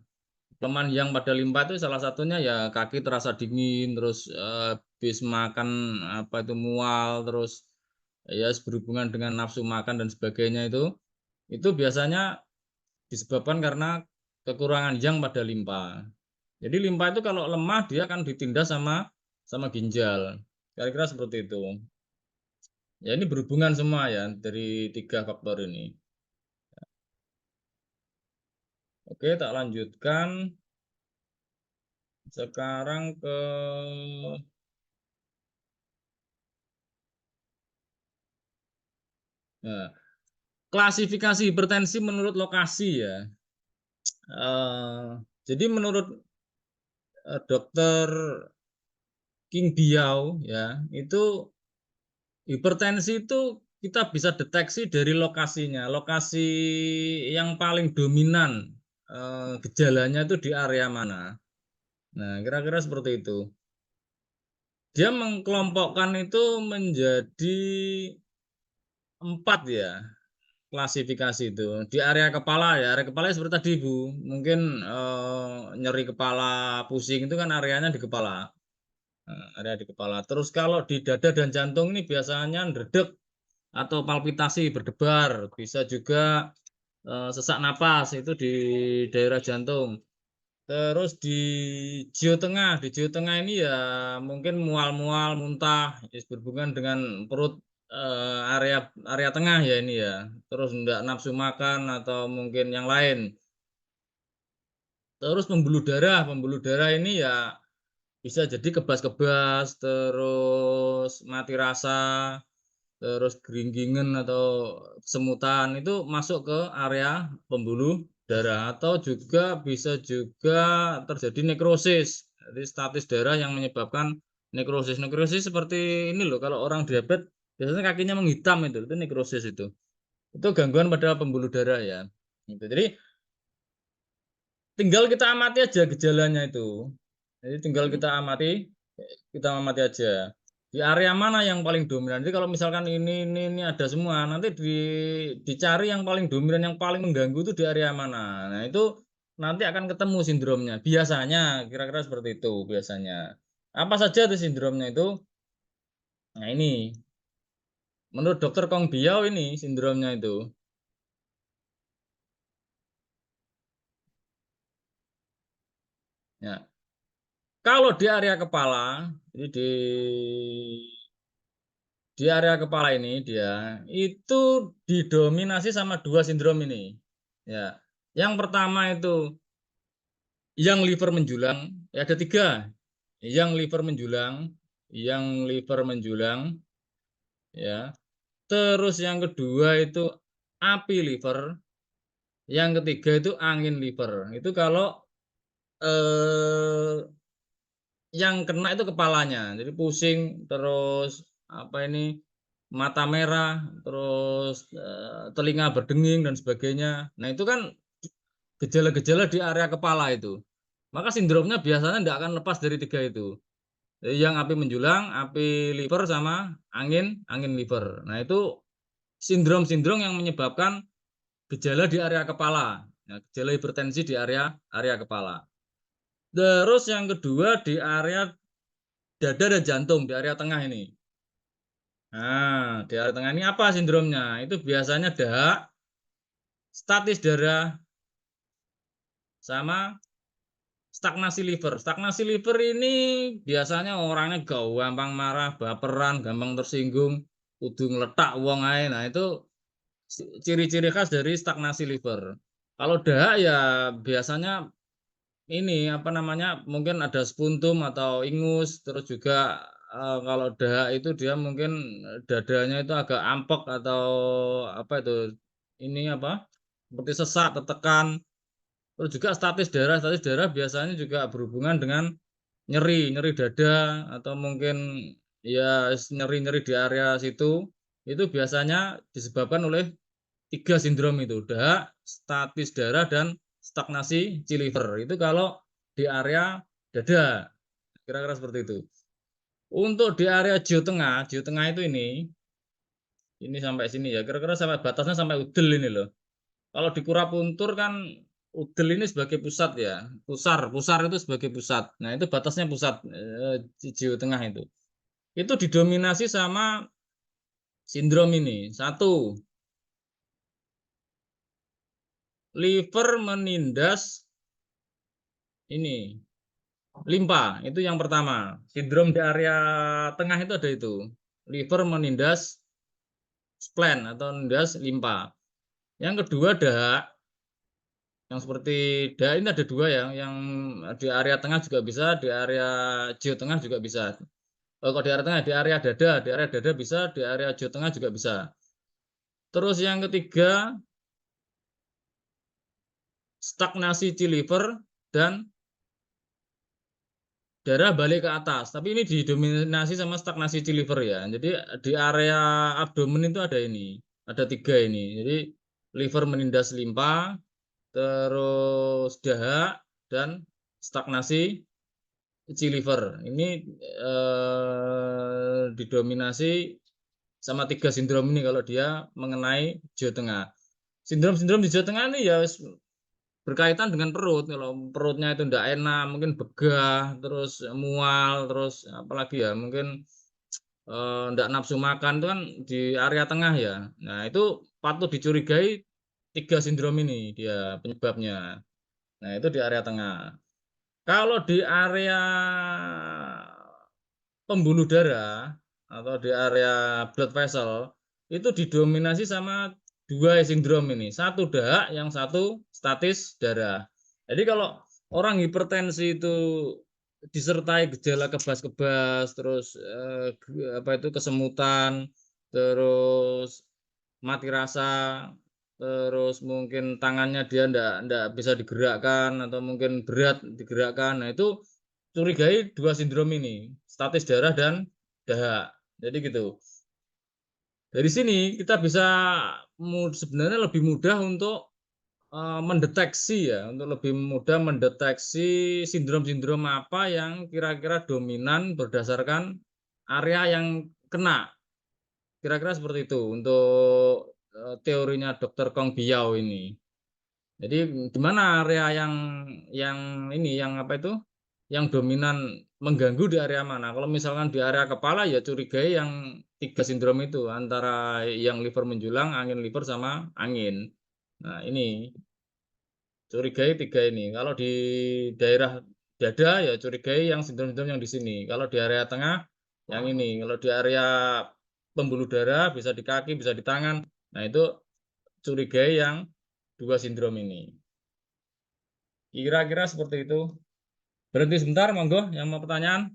Kelemahan yang pada limpa itu salah satunya ya kaki terasa dingin, terus habis makan apa itu mual, terus ya berhubungan dengan nafsu makan dan sebagainya itu biasanya disebabkan karena kekurangan yang pada limpa. Jadi limpa itu kalau lemah dia akan ditindas sama ginjal. Kira-kira seperti itu. Ya ini berhubungan semua ya dari tiga faktor ini. Oke, tak lanjutkan. Sekarang ke nah, klasifikasi hipertensi menurut lokasi ya. Jadi menurut Dokter King Biao ya, itu hipertensi itu kita bisa deteksi dari lokasinya. Lokasi yang paling dominan gejalanya itu di area mana. Nah, kira-kira seperti itu. Dia mengkelompokkan itu menjadi 4 ya klasifikasi itu. Di area kepala ya, area kepala seperti tadi Bu. Mungkin nyeri kepala, pusing itu kan areanya di kepala. Nah, area di kepala. Terus kalau di dada dan jantung ini biasanya ndredeg atau palpitasi berdebar, bisa juga sesak napas itu di daerah jantung. Terus di Jawa Tengah ini ya mungkin mual-mual, muntah, berhubungan dengan perut area area tengah ya ini ya. Terus enggak nafsu makan atau mungkin yang lain. Terus pembuluh darah ini ya bisa jadi kebas-kebas, terus mati rasa, terus geringgingan atau semutan itu masuk ke area pembuluh darah atau juga bisa juga terjadi nekrosis. Jadi statis darah yang menyebabkan nekrosis. Nekrosis seperti ini loh, kalau orang diabetes biasanya kakinya menghitam itu nekrosis itu. Itu gangguan pada pembuluh darah ya. Gitu. Jadi tinggal kita amati aja gejalanya itu. Jadi tinggal kita amati aja. Di area mana yang paling dominan. Jadi kalau misalkan ini ada semua, nanti dicari yang paling dominan, yang paling mengganggu itu di area mana. Nah, itu nanti akan ketemu sindromnya. Biasanya kira-kira seperti itu biasanya. Apa saja itu sindromnya itu? Nah, ini. Menurut dokter Kong Biao ini sindromnya itu. Ya. Kalau di area kepala, jadi di area kepala ini dia itu didominasi sama dua sindrom ini. Ya. Yang pertama itu yang liver menjulang, ya ada tiga. Yang liver menjulang, ya. Terus yang kedua itu api liver, yang ketiga itu angin liver. Itu kalau eh, yang kena itu kepalanya, jadi pusing, terus apa ini mata merah, terus telinga berdenging dan sebagainya. Nah itu kan gejala-gejala di area kepala itu. Maka sindromnya biasanya tidak akan lepas dari tiga itu. Jadi yang api menjulang, api liver sama angin liver. Nah itu sindrom-sindrom yang menyebabkan gejala di area kepala. Nah, gejala hipertensi di area kepala. Terus yang kedua di area dada dan jantung, di area tengah ini. Nah, di area tengah ini apa sindromnya? Itu biasanya dahak, statis darah, sama stagnasi liver. Stagnasi liver ini biasanya orangnya gampang marah, baperan, gampang tersinggung, kudu ngeletak wong ae. Nah, itu ciri-ciri khas dari stagnasi liver. Kalau dahak ya biasanya ini apa namanya? Mungkin ada spuntum atau ingus, terus juga kalau dahak itu dia mungkin dadanya itu agak ampek atau apa itu? Ini apa? Seperti sesak, tertekan. Terus juga statis darah biasanya juga berhubungan dengan nyeri dada atau mungkin ya nyeri-nyeri di area situ. Itu biasanya disebabkan oleh tiga sindrom itu, dahak, statis darah, dan stagnasi liver. Itu kalau di area dada, kira-kira seperti itu. Untuk di area jiwa tengah itu ini sampai sini ya, kira-kira sampai batasnya sampai udel ini loh. Kalau di Kurapuntur kan udel ini sebagai pusat ya, pusar itu sebagai pusat. Nah itu batasnya pusat jiwa tengah itu. Itu didominasi sama sindrom ini. Satu, liver menindas ini limpa, itu yang pertama. Sindrom di area tengah itu ada itu. Liver menindas spleen atau menindas limpa. Yang kedua dahak, yang seperti dahak ini ada dua ya, yang di area tengah juga bisa, di area jiwa tengah juga bisa. Kalau di area tengah, di area dada bisa, di area jiwa tengah juga bisa. Terus yang ketiga, stagnasi liver dan darah balik ke atas. Tapi ini didominasi sama stagnasi liver ya. Jadi di area abdomen itu ada ini, ada tiga ini. Jadi liver menindas limpa, terus dahak, dan stagnasi liver. Ini didominasi sama tiga sindrom ini kalau dia mengenai Jawa Tengah. Sindrom-sindrom di Jawa Tengah ini ya berkaitan dengan perut. Kalau perutnya itu tidak enak, mungkin begah, terus mual, terus apalagi ya mungkin tidak nafsu makan, itu kan di area tengah ya. Nah itu patut dicurigai tiga sindrom ini dia penyebabnya. Nah itu di area tengah. Kalau di area pembuluh darah atau di area blood vessel itu didominasi sama dua sindrom ini. Satu dahak, yang satu statis darah. Jadi kalau orang hipertensi itu disertai gejala kebas-kebas, terus apa itu kesemutan, terus mati rasa, terus mungkin tangannya dia ndak bisa digerakkan atau mungkin berat digerakkan. Nah, itu curigai dua sindrom ini, statis darah dan dahak. Jadi gitu. Dari sini kita bisa sebenarnya lebih mudah untuk mendeteksi ya, untuk lebih mudah mendeteksi sindrom-sindrom apa yang kira-kira dominan berdasarkan area yang kena. Kira-kira seperti itu untuk teorinya Dr. Kong Biao ini. Jadi di mana area yang ini yang apa itu? Yang dominan mengganggu di area mana? Kalau misalkan di area kepala ya curigai yang 3 sindrom itu antara yang liver menjulang, angin liver sama angin. Nah, ini curigai 3 ini. Kalau di daerah dada ya curigai yang sindrom-sindrom yang di sini. Kalau di area tengah yang ini. Kalau di area pembuluh darah bisa di kaki, bisa di tangan. Nah, itu curigai yang 2 sindrom ini. Kira-kira seperti itu. Berhenti sebentar, monggo yang mau pertanyaan.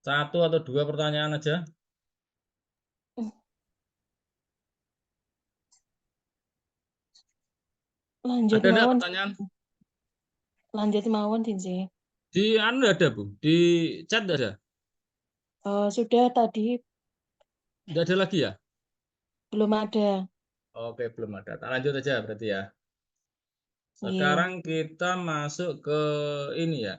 1 atau 2 pertanyaan aja. Lanjut Ada enggak mawon. pertanyaan? Lanjut mawon sih. Di anu ada, Bu. Di chat ada. Sudah tadi Enggak ada lagi ya? belum ada. Oke, belum ada. Tak lanjut aja berarti ya. Iya. Sekarang kita masuk ke ini ya.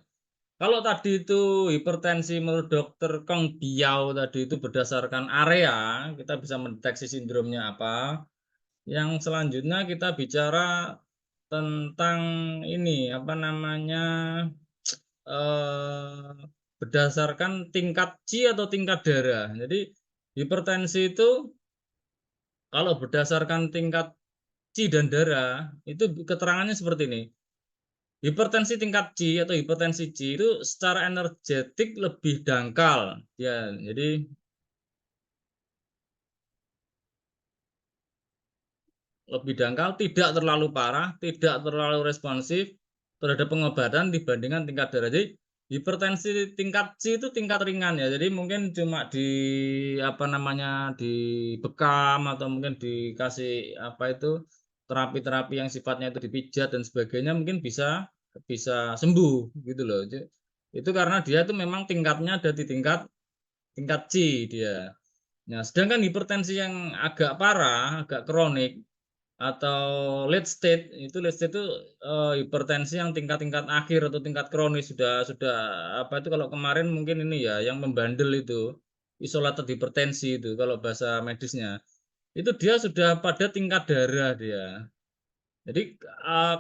Kalau tadi itu hipertensi menurut Dokter Kong Biao tadi itu berdasarkan area, kita bisa mendeteksi sindromnya apa. Yang selanjutnya kita bicara tentang ini apa namanya berdasarkan tingkat C atau tingkat darah. Jadi hipertensi itu kalau berdasarkan tingkat C dan darah itu keterangannya seperti ini. Hipertensi tingkat C atau hipertensi C itu secara energetik lebih dangkal ya. Jadi lebih dangkal, tidak terlalu parah, tidak terlalu responsif terhadap pengobatan dibandingkan tingkat darah. Jadi hipertensi tingkat C itu tingkat ringan ya. Jadi mungkin cuma di apa namanya dibekam atau mungkin dikasih apa itu terapi-terapi yang sifatnya itu dipijat dan sebagainya mungkin bisa sembuh gitu loh. Itu karena dia itu memang tingkatnya ada di tingkat C dia. Nah, sedangkan hipertensi yang agak parah, agak kronik atau late state itu hipertensi yang tingkat-tingkat akhir atau tingkat kronis sudah apa itu kalau kemarin mungkin ini ya yang membandel itu isolated hipertensi itu kalau bahasa medisnya itu dia sudah pada tingkat darah dia. Jadi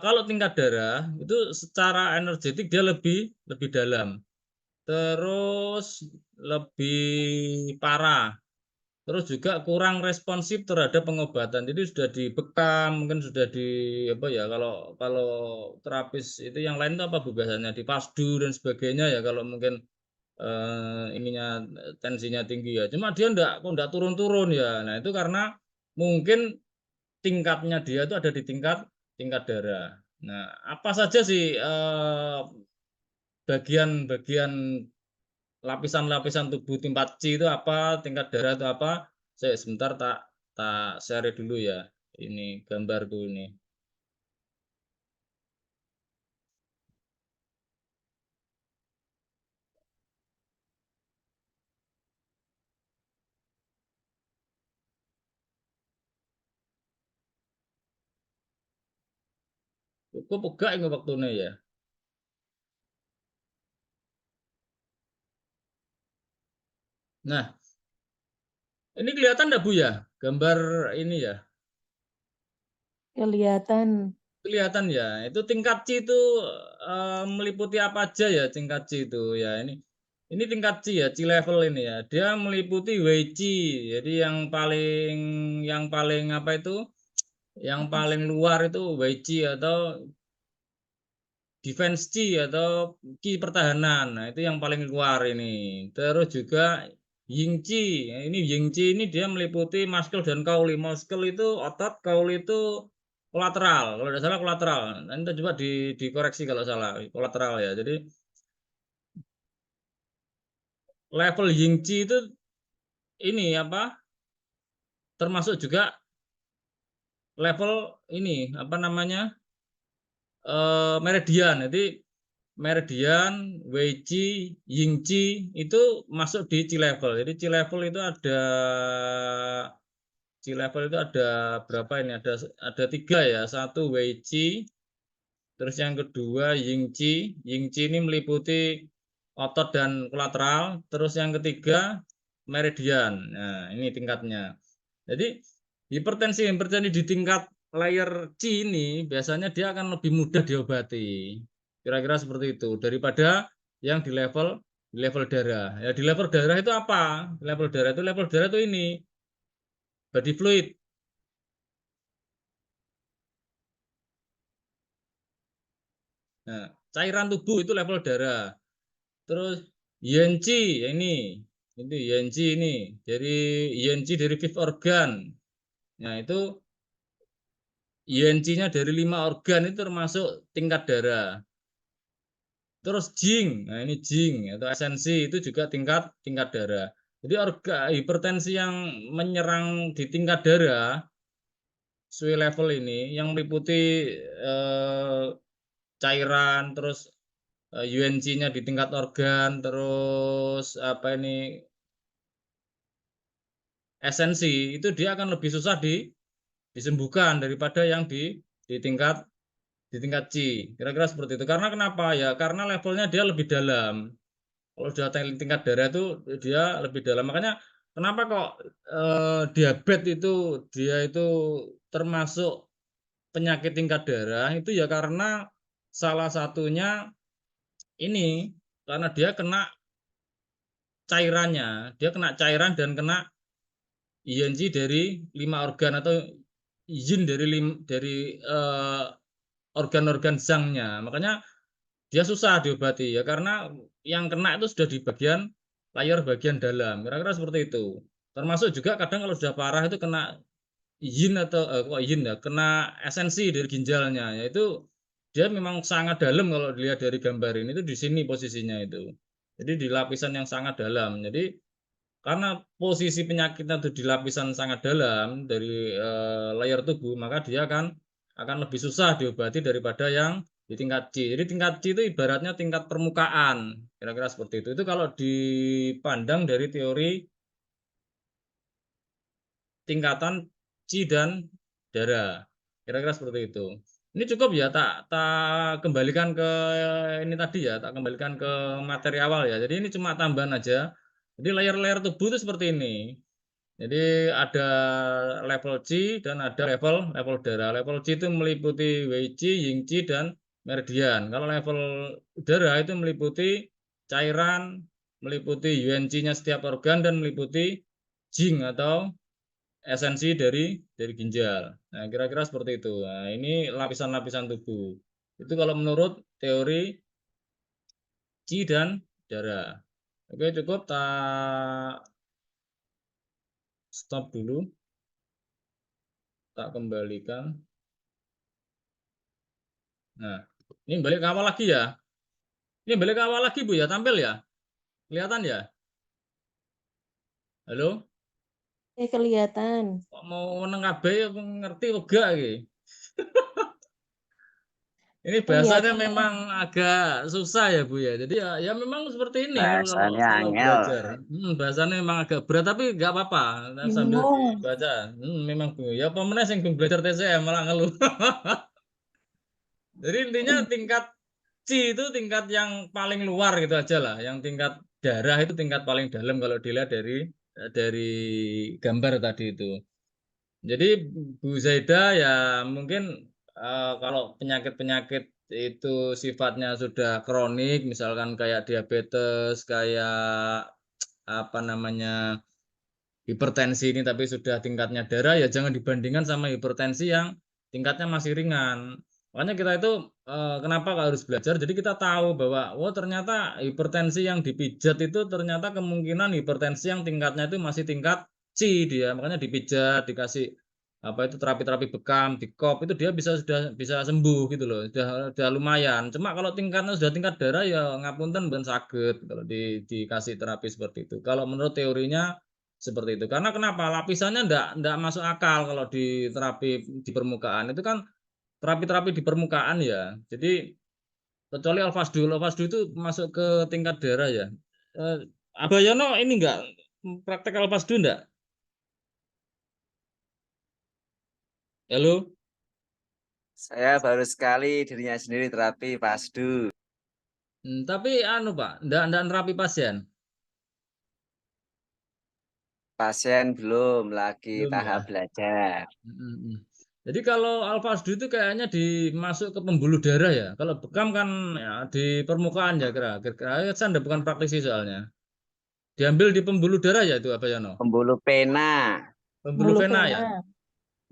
kalau tingkat darah itu secara energetik dia lebih dalam, terus lebih parah. Terus juga kurang responsif terhadap pengobatan. Jadi sudah dibekam, mungkin sudah di apa ya kalau kalau terapis itu yang lain itu apa Bu biasanya dipasdu dan sebagainya ya kalau mungkin ininya tensinya tinggi ya. Cuma dia enggak turun-turun ya. Nah, itu karena mungkin tingkatnya dia itu ada di tingkat darah. Nah, apa saja sih bagian-bagian lapisan-lapisan tubuh tingkat C itu apa, tingkat darah itu apa? Saya sebentar tak share dulu ya. Ini gambarku ini. Cukup pegak ini waktunya ya. Nah, ini kelihatan enggak Bu ya? Gambar ini ya. Kelihatan. Kelihatan ya. Itu tingkat C itu meliputi apa aja ya tingkat C itu ya. Ini tingkat C ya, C level ini ya. Dia meliputi WC. Jadi yang paling apa itu? Yang paling luar itu WC atau defense C atau key pertahanan. Nah, itu yang paling luar ini. Terus juga Ying Chi. Ini Ying Chi ini dia meliputi muscle dan kauli. Muscle itu otot, kauli itu kolateral. Kalau tidak salah kolateral. Nanti coba dikoreksi kalau salah. Kolateral ya. Jadi level Ying Chi itu ini apa? Termasuk juga level ini apa namanya? Meridian. Jadi meridian, Weiqi, Yingqi itu masuk di C level. Jadi C level itu ada berapa ini? Ada 3 ya. Satu Weiqi, terus yang kedua Yingqi. Yingqi ini meliputi otot dan kolateral. Terus yang ketiga meridian. Nah, ini tingkatnya. Jadi hipertensi di tingkat layer C ini biasanya dia akan lebih mudah diobati. Kira-kira seperti itu daripada yang di level darah. Ya di level darah itu apa? Level darah itu ini body fluid. Nah, cairan tubuh itu level darah. Terus Yenci ini Yenci ini dari fifth organ. Nah, itu Yenci-nya dari 5 organ itu termasuk tingkat darah. Terus Jing, nah ini Jing atau esensi itu juga tingkat darah. Jadi hipertensi yang menyerang di tingkat darah sesuai level ini yang meliputi cairan, terus UNC-nya di tingkat organ, terus apa ini esensi itu dia akan lebih susah disembuhkan daripada yang di tingkat C. Kira-kira seperti itu. Karena kenapa ya? Karena levelnya dia lebih dalam. Kalau sudah tingkat darah itu dia lebih dalam. Makanya kenapa kok diabetes itu dia itu termasuk penyakit tingkat darah itu ya karena salah satunya ini karena dia kena cairannya. Dia kena cairan dan kena INC dari 5 organ atau izin dari organ-organ zangnya. Makanya dia susah diobati ya karena yang kena itu sudah di bagian layar bagian dalam. Kira-kira seperti itu. Termasuk juga kadang kalau sudah parah itu kena yin atau kena esensi dari ginjalnya. Yaitu dia memang sangat dalam kalau dilihat dari gambar ini itu di sini posisinya itu. Jadi di lapisan yang sangat dalam. Jadi karena posisi penyakitnya itu di lapisan sangat dalam dari layar tubuh, maka dia akan lebih susah diobati daripada yang di tingkat C. Jadi tingkat C itu ibaratnya tingkat permukaan, kira-kira seperti itu. Itu kalau dipandang dari teori tingkatan C dan darah, kira-kira seperti itu. Ini cukup ya, tak kembalikan ke ini tadi ya, tak kembalikan ke materi awal ya. Jadi ini cuma tambahan aja. Jadi layar-layar tubuh itu seperti ini. Jadi ada level C dan ada level darah. Level C itu meliputi Weiqi, Yingqi, dan meridian. Kalau level darah itu meliputi cairan, meliputi UNC-nya setiap organ, dan meliputi Jing atau esensi dari ginjal. Nah, kira-kira seperti itu. Nah, ini lapisan-lapisan tubuh. Itu kalau menurut teori C dan darah. Oke, cukup tak stop dulu, tak kembalikan. Nah, ini balik ke awal lagi ya. Ini balik ke awal lagi Bu ya, tampil ya. Kelihatan ya? Halo? Kelihatan. Kok mau meneng kabeh ngerti enggak iki? Ini bahasanya Kelihatan. memang agak susah ya Bu ya. Jadi ya memang seperti ini kalau Bahasanya angel. belajar. Bahasanya memang agak berat tapi enggak apa-apa. Sambil Bingung. dibaca. Memang Bu. Ya apa meneh sing belajar TCM malah ngeluh. Jadi intinya tingkat C itu tingkat yang paling luar gitu aja lah. Yang tingkat darah itu tingkat paling dalam kalau dilihat dari gambar tadi itu. Jadi Bu Zaida ya mungkin kalau penyakit-penyakit itu sifatnya sudah kronik, misalkan kayak diabetes, kayak apa namanya hipertensi ini tapi sudah tingkatnya darah, ya jangan dibandingkan sama hipertensi yang tingkatnya masih ringan. Makanya kita itu kenapa harus belajar? Jadi kita tahu bahwa ternyata hipertensi yang dipijat itu ternyata kemungkinan hipertensi yang tingkatnya itu masih tingkat C dia. Makanya dipijat, dikasih apa itu terapi-terapi bekam, dikop itu dia sudah bisa sembuh gitu loh. Sudah lumayan. Cuma kalau tingkatnya sudah tingkat darah ya ngapunten ben sakit kalau dikasih terapi seperti itu. Kalau menurut teorinya seperti itu. Karena kenapa? Lapisannya enggak masuk akal kalau di terapi di permukaan. Itu kan terapi-terapi di permukaan ya. Jadi kecuali Al-Fasdu. Al-Fasdu itu masuk ke tingkat daerah ya. Abayono ini enggak praktek Al-Fasdu enggak? Halo? Saya baru sekali dirinya sendiri terapi Fasdu. Tapi anu Pak, enggak nerapi pasien. Pasien belum, lagi Belum ya. tahap belajar. Jadi kalau Al-Fasdu itu kayaknya dimasuk ke pembuluh darah ya. Kalau bekam kan ya, di permukaan ya kira-kira. Saya enggak bukan praktisi soalnya. Diambil di pembuluh darah ya itu apa ya no? Pembuluh pena. Pembuluh vena ya.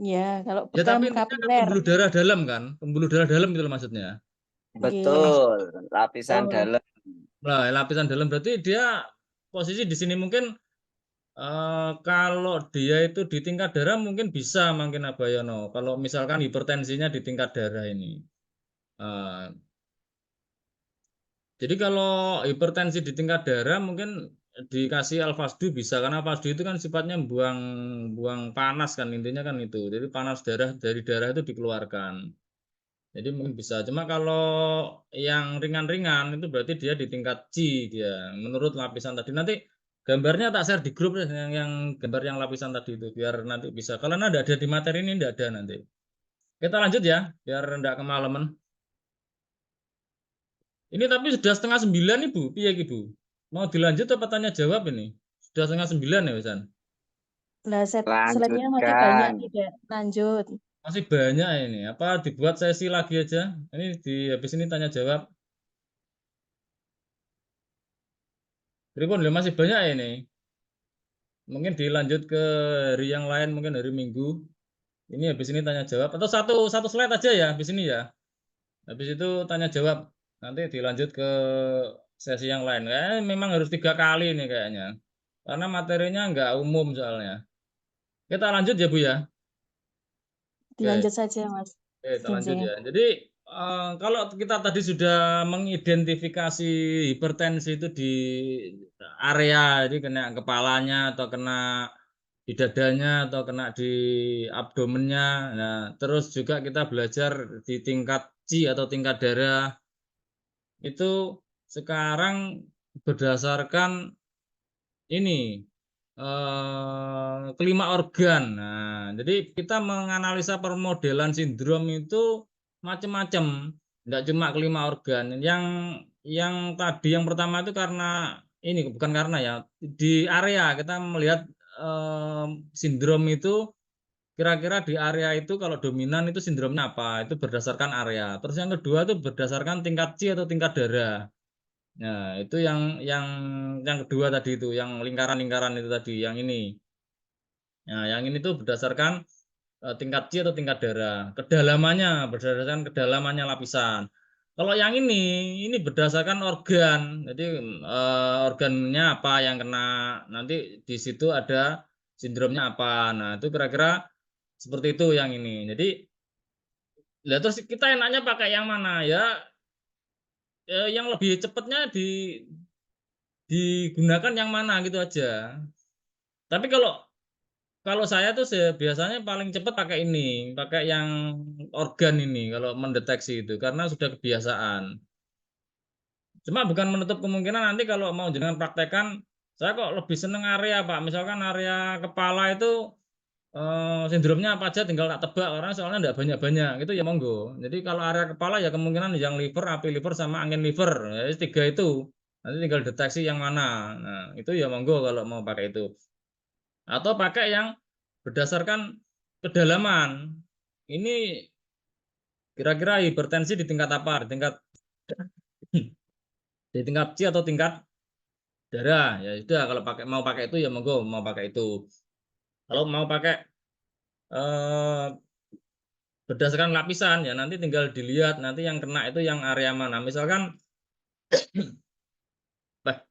Ya, kalau Ya bekam tapi intinya kan kapiler. pembuluh darah dalam kan? Pembuluh darah dalam itu loh maksudnya. Betul, lapisan Oh. dalam. Nah, lapisan dalam berarti dia posisi di sini mungkin kalau dia itu di tingkat darah mungkin bisa makin Abayono. Kalau misalkan hipertensinya di tingkat darah ini. Jadi kalau hipertensi di tingkat darah mungkin dikasih Al-Fasdu bisa karena Al-Fasdu itu kan sifatnya buang panas kan intinya kan itu. Jadi panas darah dari darah itu dikeluarkan. Jadi mungkin bisa. Cuma kalau yang ringan-ringan itu berarti dia di tingkat C dia menurut lapisan tadi. Nanti gambarnya tak share di grup yang gambar yang lapisan tadi itu biar nanti bisa. Kalau ada di materi ini tidak ada nanti. Kita lanjut ya biar tidak kemalaman. Ini tapi sudah 8:30 Ibu, piye Ibu? Mau dilanjut apa tanya jawab ini? Sudah 8:30 ya, Wisan? Lah, slide-nya masih banyak tidak lanjut. Masih banyak ini. Apa dibuat sesi lagi aja? Ini habis ini tanya jawab. Pripun masih banyak ini. Mungkin dilanjut ke hari yang lain, mungkin hari Minggu. Ini habis ini tanya jawab atau satu slide aja ya habis ini ya. Habis itu tanya jawab. Nanti dilanjut ke sesi yang lain. Memang harus 3 kali ini kayaknya. Karena materinya nggak umum soalnya. Kita lanjut ya Bu ya. Dilanjut saja Mas. Kita lanjut ya. Jadi kalau kita tadi sudah mengidentifikasi hipertensi itu di area, jadi kena kepalanya atau kena di dadanya atau kena di abdomennya. Nah, terus juga kita belajar di tingkat C atau tingkat darah. Itu sekarang berdasarkan ini kelima organ. Nah, jadi kita menganalisa permodelan sindrom itu macam-macam, enggak cuma kelima organ. Yang tadi yang pertama itu karena ini bukan karena ya di area kita melihat sindrom itu kira-kira di area itu kalau dominan itu sindromnya apa? Itu berdasarkan area. Terus yang kedua itu berdasarkan tingkat C atau tingkat darah. Nah, itu yang kedua tadi itu, yang lingkaran-lingkaran itu tadi, yang ini. Nah, yang ini tuh berdasarkan tingkat C atau tingkat darah. Kedalamannya berdasarkan kedalamannya lapisan. Kalau yang ini berdasarkan organ. Jadi organnya apa yang kena, nanti di situ ada sindromnya apa. Nah, itu kira-kira seperti itu yang ini. Jadi, terus kita enaknya pakai yang mana ya? Yang lebih cepatnya digunakan yang mana gitu aja. Tapi kalau saya tuh biasanya paling cepat pakai ini, pakai yang organ ini kalau mendeteksi itu karena sudah kebiasaan. Cuma bukan menutup kemungkinan nanti kalau mau jangan praktekkan, saya kok lebih seneng area Pak. Misalkan area kepala itu sindromnya apa aja tinggal tak tebak orang soalnya enggak banyak-banyak gitu ya monggo. Jadi kalau area kepala ya kemungkinan yang liver, api liver sama angin liver. Ya 3 itu. Nanti tinggal deteksi yang mana. Nah, itu ya monggo kalau mau pakai itu. Atau pakai yang berdasarkan kedalaman. Ini kira-kira hipertensi di tingkat apa? Di tingkat C atau tingkat darah. Ya sudah kalau mau pakai itu ya monggo mau pakai itu. Kalau mau pakai berdasarkan lapisan ya nanti tinggal dilihat nanti yang kena itu yang area mana. Misalkan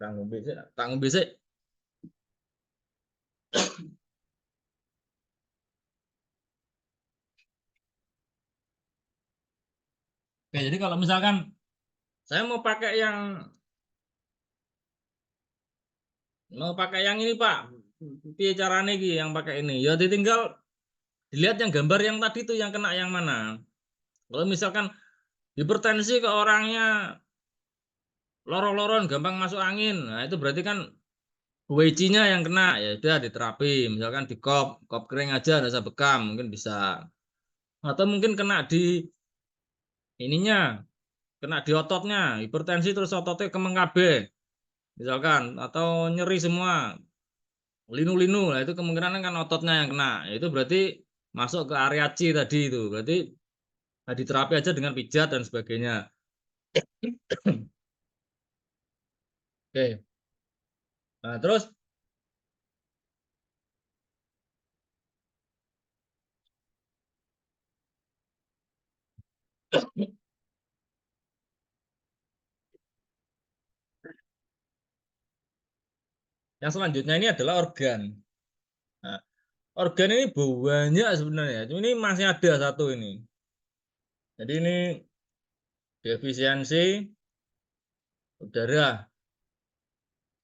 tanggung bisik. Oke, jadi kalau misalkan saya mau pakai ini Pak, piye carane iki yang pakai ini? Ya ditinggal dilihat yang gambar yang tadi itu yang kena yang mana. Kalau misalkan Hipertensi ke orangnya lorong-loron, gampang masuk angin. Nah, itu berarti kan WC-nya yang kena, ya udah diterapi. Misalkan di kop kering aja, nggak usah bekam, mungkin bisa. Atau mungkin kena di ininya, kena di ototnya, hipertensi terus ototnya kemeng kabeh. Misalkan, atau nyeri semua, linu-linu, nah itu kemungkinan kan ototnya yang kena. Itu berarti masuk ke area C tadi itu. Berarti diterapi aja dengan pijat dan sebagainya. Oke. Nah, terus yang selanjutnya ini adalah organ. Nah, organ ini banyak sebenarnya. Cuma ini masih ada satu ini. Jadi ini defisiensi udara.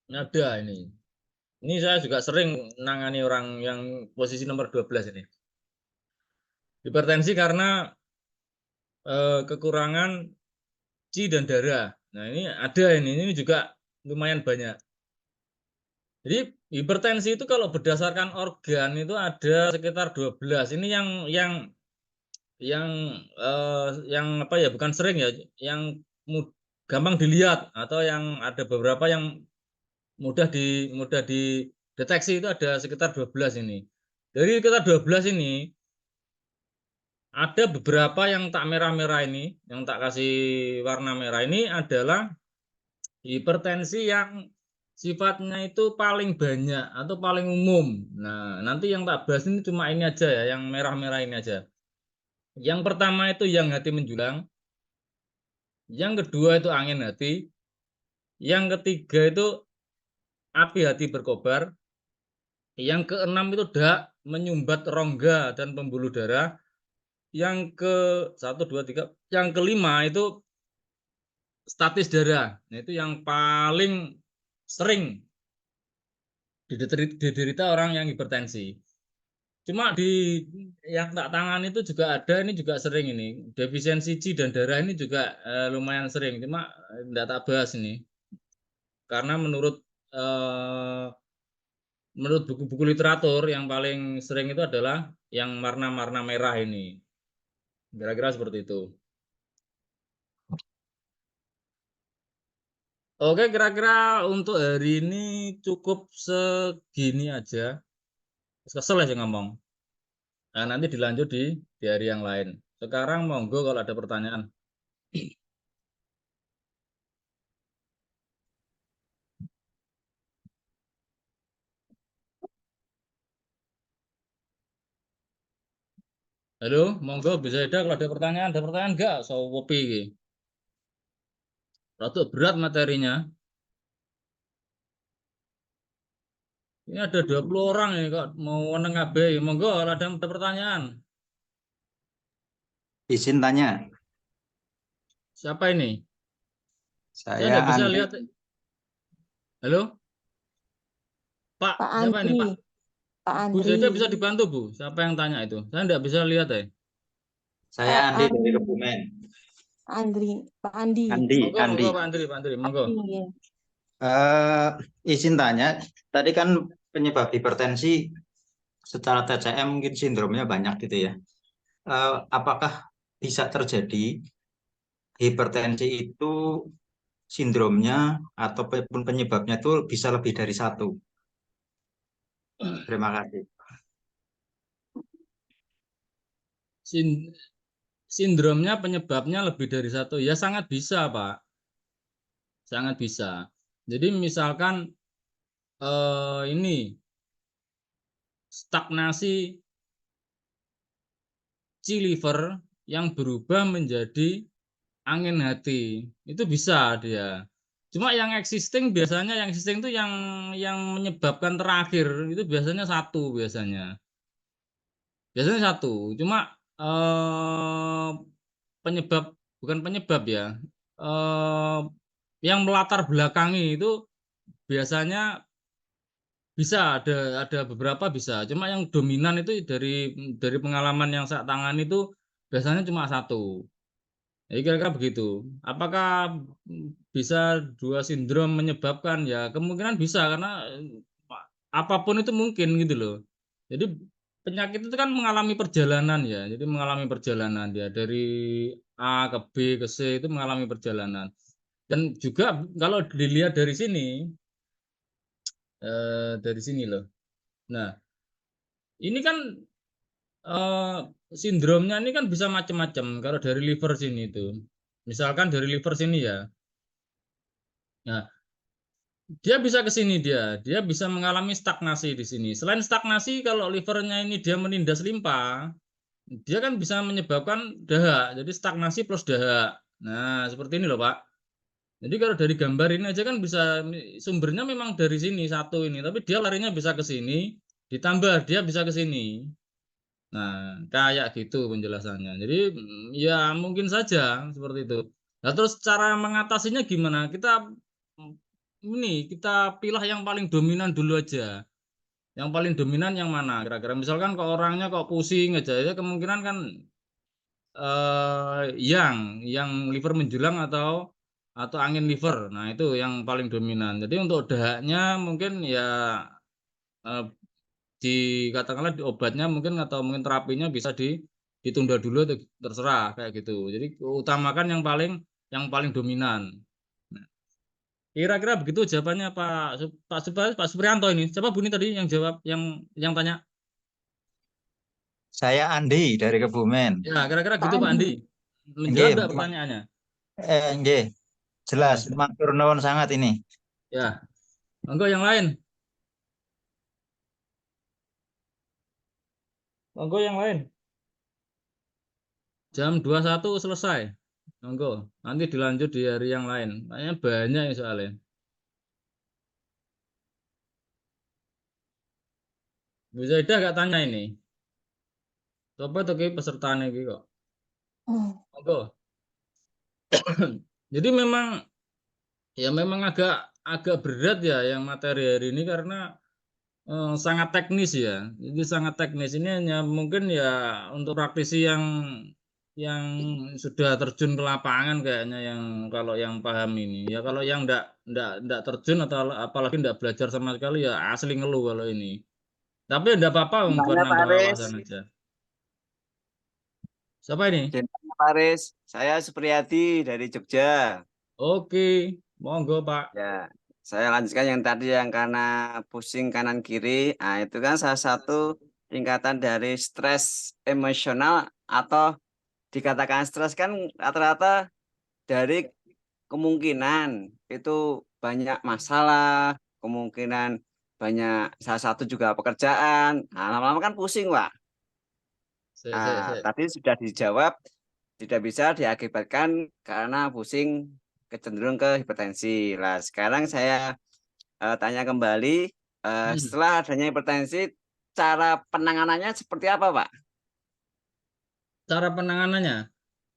Ini ada ini. Ini saya juga sering menangani orang yang posisi nomor 12 ini. Hipertensi karena kekurangan C dan darah. Nah, ini ada ini juga lumayan banyak. Jadi hipertensi itu kalau berdasarkan organ itu ada sekitar 12. Ini yang apa ya, bukan sering ya, yang gampang dilihat, atau yang ada beberapa yang mudah dideteksi itu ada sekitar 12 ini. Dari sekitar 12 ini ada beberapa yang tak merah-merah ini, yang tak kasih warna merah ini adalah hipertensi yang sifatnya itu paling banyak atau paling umum. Nah, nanti yang tak bahas ini cuma ini aja ya, yang merah-merah ini aja. Yang pertama itu yang hati menjulang. Yang kedua itu angin hati. Yang ketiga itu api hati berkobar. Yang keenam itu dak menyumbat rongga dan pembuluh darah. Yang ke 1, 2, 3. Yang kelima itu statis darah. Nah, itu yang paling sering diderita orang yang hipertensi. Cuma di yang tak tangan itu juga ada, ini juga sering ini. Defisiensi C dan darah ini juga lumayan sering. Cuma tidak tak bahas ini. Karena menurut buku-buku literatur yang paling sering itu adalah yang warna-warna merah ini. Kira-kira seperti itu. Oke, kira-kira untuk hari ini cukup segini aja. Kesel ya ngomong. Nah, nanti dilanjut di hari yang lain. Sekarang monggo kalau ada pertanyaan. Halo, monggo bisa ada kalau ada pertanyaan. Ada pertanyaan enggak? So kopi iki. Rada berat materinya. Ini ada 20 orang ini kok mau meneng kabeh. Monggo kalau ada pertanyaan. Izin tanya, Siapa ini? Saya saya enggak bisa Andri. lihat. Halo? Pak, Pak siapa ini, Andri. Pak? Pak Bu Andri. Zeda bisa dibantu, Bu? Siapa yang tanya itu? Saya enggak bisa lihat ya. Saya Pak Andi dari Kebumen. Andri. Pak Andi. Andi, Monggo, Andi. monggo Pak Andri, Pak Andri, monggo. Iya. Izin tanya, tadi kan penyebab hipertensi secara TCM mungkin sindromnya banyak gitu ya. Apakah bisa terjadi hipertensi itu sindromnya ataupun penyebabnya itu bisa lebih dari satu? Terima kasih. Sindromnya penyebabnya lebih dari satu. Ya sangat bisa, Pak. Sangat bisa. Jadi misalkan ini stagnasi C liver yang berubah menjadi angin hati. Itu bisa dia. Cuma yang existing itu yang menyebabkan terakhir itu biasanya satu biasanya. Biasanya satu. Cuma penyebab bukan penyebab ya. Yang melatar belakangi itu biasanya bisa ada beberapa bisa. Cuma yang dominan itu dari pengalaman yang saya tangani itu biasanya cuma satu. Jadi kira-kira begitu. Apakah bisa dua sindrom menyebabkan? Ya kemungkinan bisa karena apapun itu mungkin gitu loh. Jadi penyakit itu kan mengalami perjalanan ya. Jadi mengalami perjalanan dia dari A ke B ke C itu mengalami perjalanan. Dan juga kalau dilihat dari sini loh. Nah, ini kan sindromnya ini kan bisa macam-macam. Kalau dari liver sini itu, misalkan dari liver sini ya. Nah, dia bisa ke sini dia bisa mengalami stagnasi di sini. Selain stagnasi, kalau livernya ini dia menindas limpa, dia kan bisa menyebabkan dahak. Jadi stagnasi plus dahak. Nah, seperti ini loh, Pak. Jadi kalau dari gambar ini aja kan bisa sumbernya memang dari sini satu ini, tapi dia larinya bisa ke sini, ditambah dia bisa ke sini. Nah, kayak gitu penjelasannya. Jadi ya mungkin saja seperti itu. Nah, terus cara mengatasinya gimana? Kita pilih yang paling dominan dulu aja. Yang paling dominan yang mana? Kira-kira misalkan kok orangnya kok pusing aja ya kemungkinan kan yang liver menjulang atau angin liver. Nah, itu yang paling dominan. Jadi untuk dahaknya mungkin ya eh, katakanlah di obatnya mungkin atau mungkin terapinya bisa ditunda dulu atau terserah kayak gitu. Jadi utamakan yang paling dominan. Nah, kira-kira begitu jawabannya Pak Supriyanto ini. Siapa Buni tadi yang jawab yang tanya? Saya Andi dari Kebumen. Ya, kira-kira gitu Pak Andi. Menjawab Nggih, enggak pertanyaannya? nggih. Jelas, matur nuwun sangat ini. Ya. Monggo yang lain. Monggo yang lain. Jam 21 selesai. Monggo. Nanti dilanjut di hari yang lain. Kayaknya banyak ya soalnya. Bu Zaidah gak tanya ini. Coba tuh pesertanya gitu kok. Monggo. Jadi memang agak berat ya yang materi hari ini karena sangat teknis ya. Jadi sangat teknis ini hanya mungkin ya untuk praktisi yang sudah terjun ke lapangan kayaknya yang kalau yang paham ini. Ya kalau yang enggak terjun atau apalagi enggak belajar sama sekali ya asli ngeluh kalau ini. Tapi enggak apa-apa buat Gimana Pak nambah Aris? wawasan aja. Siapa ini? Gimana Pak Aris? Saya Supriyadi dari Jogja. Oke, monggo Pak. Ya, saya lanjutkan yang tadi yang karena pusing kanan kiri. Nah, itu kan salah satu tingkatan dari stres emosional atau dikatakan stres kan rata-rata dari kemungkinan itu banyak masalah, kemungkinan banyak salah satu juga pekerjaan. Nah, lama-lama kan pusing, Pak. Nah, tadi sudah dijawab tidak bisa diakibatkan karena pusing kecenderung ke hipertensi. Lah, sekarang saya tanya kembali, setelah adanya hipertensi, cara penanganannya seperti apa, Pak? Cara penanganannya.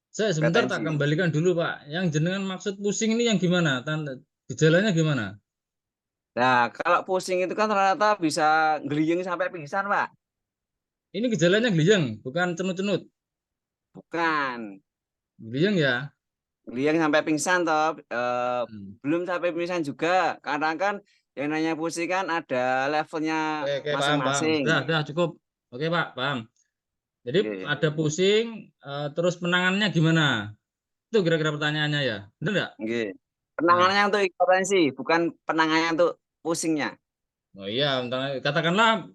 Saya sebentar tak kembalikan dulu Pak. Yang jenengan maksud pusing ini yang gimana? Gejalanya gimana? Nah, kalau pusing itu kan ternyata bisa geliying sampai pingsan, Pak. Ini gejalanya geliying, bukan cenut-cenut. Bukan. Geliying ya? Geliying sampai pingsan toh. Belum sampai pingsan juga. Karena kan yang namanya pusing kan ada levelnya Oke, masing-masing. paham. Udah, cukup. Oke, Pak, paham. Jadi ada pusing, terus penanganannya gimana? Itu kira-kira pertanyaannya ya, benar nggak? Oke. Penanganannya untuk hipertensi, bukan penanganannya untuk pusingnya. Oh iya, katakanlah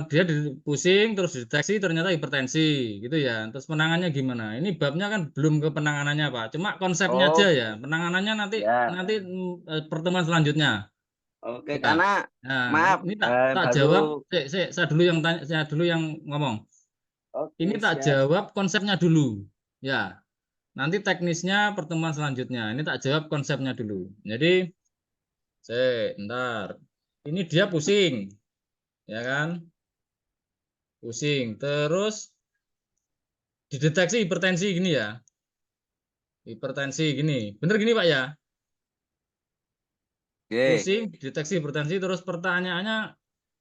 dia pusing terus dideteksi ternyata hipertensi, gitu ya. Terus penanganannya gimana? Ini babnya kan belum ke penanganannya Pak, cuma konsepnya aja ya. Penanganannya nanti pertemuan selanjutnya. Oke, Ya. karena Nah, maaf, ini tak jawab. Saya dulu saya dulu yang ngomong. Ini tak jawab konsepnya dulu. Ya, nanti teknisnya pertemuan selanjutnya. Ini tak jawab konsepnya dulu. Jadi, ntar. Ini dia pusing, ya kan? Pusing. Terus dideteksi hipertensi gini ya. Hipertensi gini. Bener gini Pak ya? Pusing, dideteksi hipertensi. Terus pertanyaannya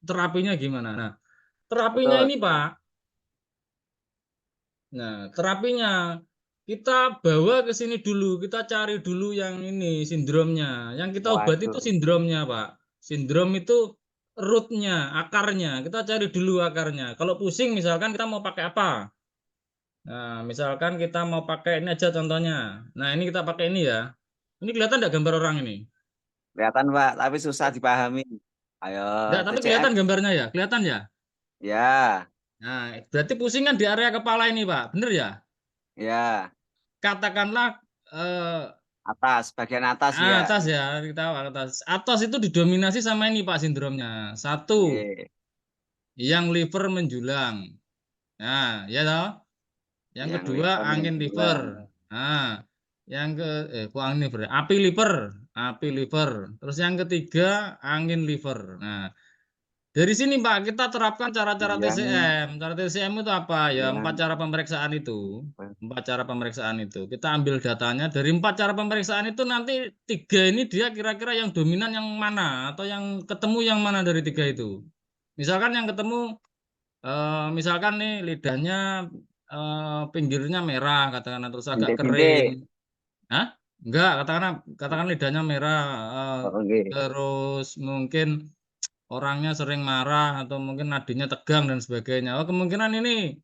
terapinya gimana? Nah, terapinya ini Pak. Nah, terapinya kita bawa ke sini dulu, kita cari dulu yang ini sindromnya. Yang kita obati itu Waduh. sindromnya, Pak. Sindrom itu rootnya, akarnya. Kita cari dulu akarnya. Kalau pusing misalkan kita mau pakai apa? Nah, misalkan kita mau pakai ini aja contohnya. Nah, ini kita pakai ini ya. Ini kelihatan enggak gambar orang ini? Kelihatan Pak, tapi susah dipahami. Ayo, Enggak, tapi TCM. kelihatan gambarnya ya? Kelihatan ya? Ya, Nah, berarti pusing kan di area kepala ini, Pak. Bener ya? ya. Katakanlah Atas, bagian atas ya. atas ya, kita atas. Atas itu didominasi sama ini Pak sindromnya. Satu, Oke. yang liver menjulang. Nah, ya toh. Yang Yang kedua liver angin liver. menjulang. Nah, yang ke kok angin liver, api liver. Terus yang ketiga angin liver. Nah, dari sini Pak kita terapkan cara-cara Yang TCM. Cara TCM itu apa ya? yang 4 cara pemeriksaan itu. 4 cara pemeriksaan itu. Kita ambil datanya dari 4 cara pemeriksaan itu nanti 3 ini dia kira-kira yang dominan yang mana atau yang ketemu yang mana dari 3 itu. Misalkan yang ketemu misalkan nih lidahnya pinggirnya merah katakan terus agak bintik-bintik. kering. Hah? Enggak, katakan lidahnya merah Oke. terus mungkin orangnya sering marah atau mungkin nadinya tegang dan sebagainya. Oh, kemungkinan ini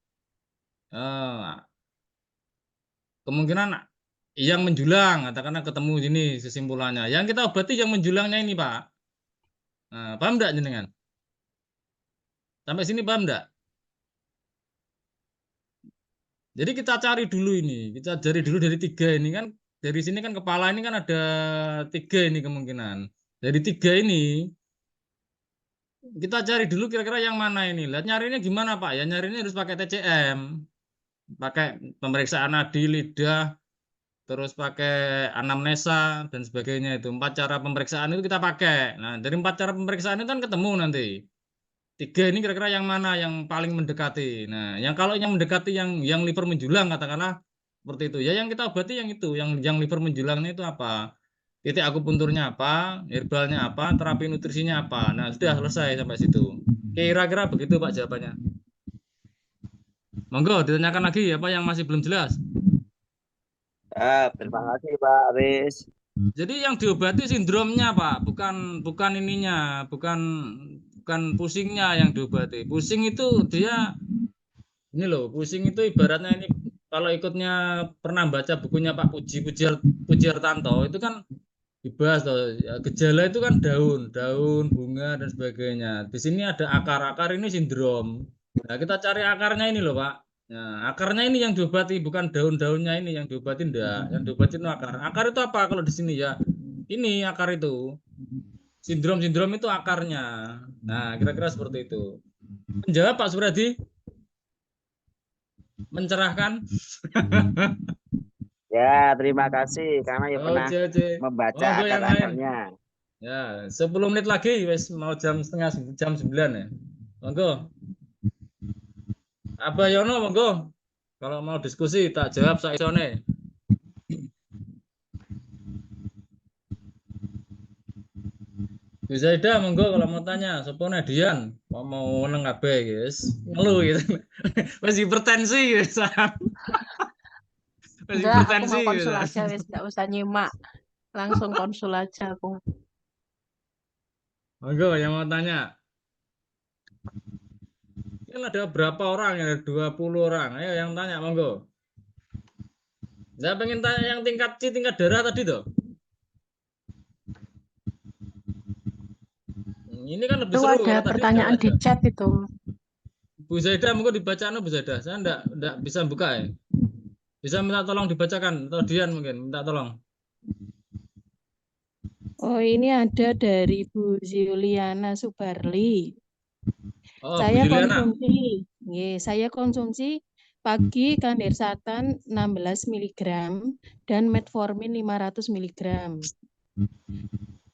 kemungkinan yang menjulang, katakanlah ketemu sini kesimpulannya. Yang kita obati yang menjulangnya ini, Pak. Nah, paham enggak jenengan? Sampai sini paham enggak? Jadi kita cari dulu ini, kita cari dulu dari 3 ini kan. Dari sini kan kepala ini kan ada 3 ini kemungkinan. Dari 3 ini kita cari dulu kira-kira yang mana ini. Lihat nyarinya gimana, Pak? Ya nyarinya harus pakai TCM. Pakai pemeriksaan nadi, lidah, terus pakai anamnesa dan sebagainya itu. 4 cara pemeriksaan itu kita pakai. Nah, dari 4 cara pemeriksaan itu kan ketemu nanti. 3 ini kira-kira yang mana yang paling mendekati. Nah, yang kalau yang mendekati yang liver menjulang katakanlah seperti itu. Ya yang kita obati yang itu, yang liver menjulangnya itu apa? Titik akupunturnya apa, herbalnya apa, terapi nutrisinya apa. Nah, sudah selesai sampai situ. Kira-kira begitu Pak jawabannya. Monggo ditanyakan lagi apa yang masih belum jelas. Terima kasih Pak Aris. Jadi yang diobati sindromnya Pak, bukan ininya, bukan pusingnya yang diobati. Pusing itu dia ini loh, pusing itu ibaratnya ini kalau ikutnya pernah baca bukunya Pak Pujiartanto itu kan dibahas loh, ya, gejala itu kan daun, bunga dan sebagainya. Di sini ada akar ini sindrom. Nah, kita cari akarnya ini loh Pak. Nah, akarnya ini yang diobati, bukan daun-daunnya ini yang diobati enggak. Yang diobati itu akar. Akar itu apa kalau di sini ya? Ini akar itu. Sindrom itu akarnya. Nah, kira-kira seperti itu. Menjawab Pak Supradi? Mencerahkan? Ya, terima kasih karena ya pernah Oke. membaca Monggo yang lain. akar-akarnya. Ya, 10 menit lagi wes mau jam 9 ya. Monggo. Abah Yono monggo. Kalau mau diskusi tak jawab saisone. Bu Zaida monggo kalau mau tanya, sapa Dian mau neng kabeh guys. Ngeluh gitu. Wes hipertensi guys. Wes Enggak, aku hipertensi mau konsul gitu. aja, wis enggak usah nyimak. Langsung konsul aja aku. Monggo yang mau tanya. Kan ada berapa orang? Ada 20 orang. Ayo yang tanya monggo. Saya pengen tanya yang tingkat C, tingkat darah tadi tuh. Ini kan lebih Itu seru. ada Tadi pertanyaan di enggak ada. chat itu. Bu Zaida monggo dibacakan Bu Zaida. Saya enggak bisa buka ya. Bisa minta tolong dibacakan atau Dian mungkin minta tolong. Oh, ini ada dari Bu Juliana Subarli. Oh, Saya Bu Juliana. saya konsumsi pagi kandersatan 16 mg dan metformin 500 mg.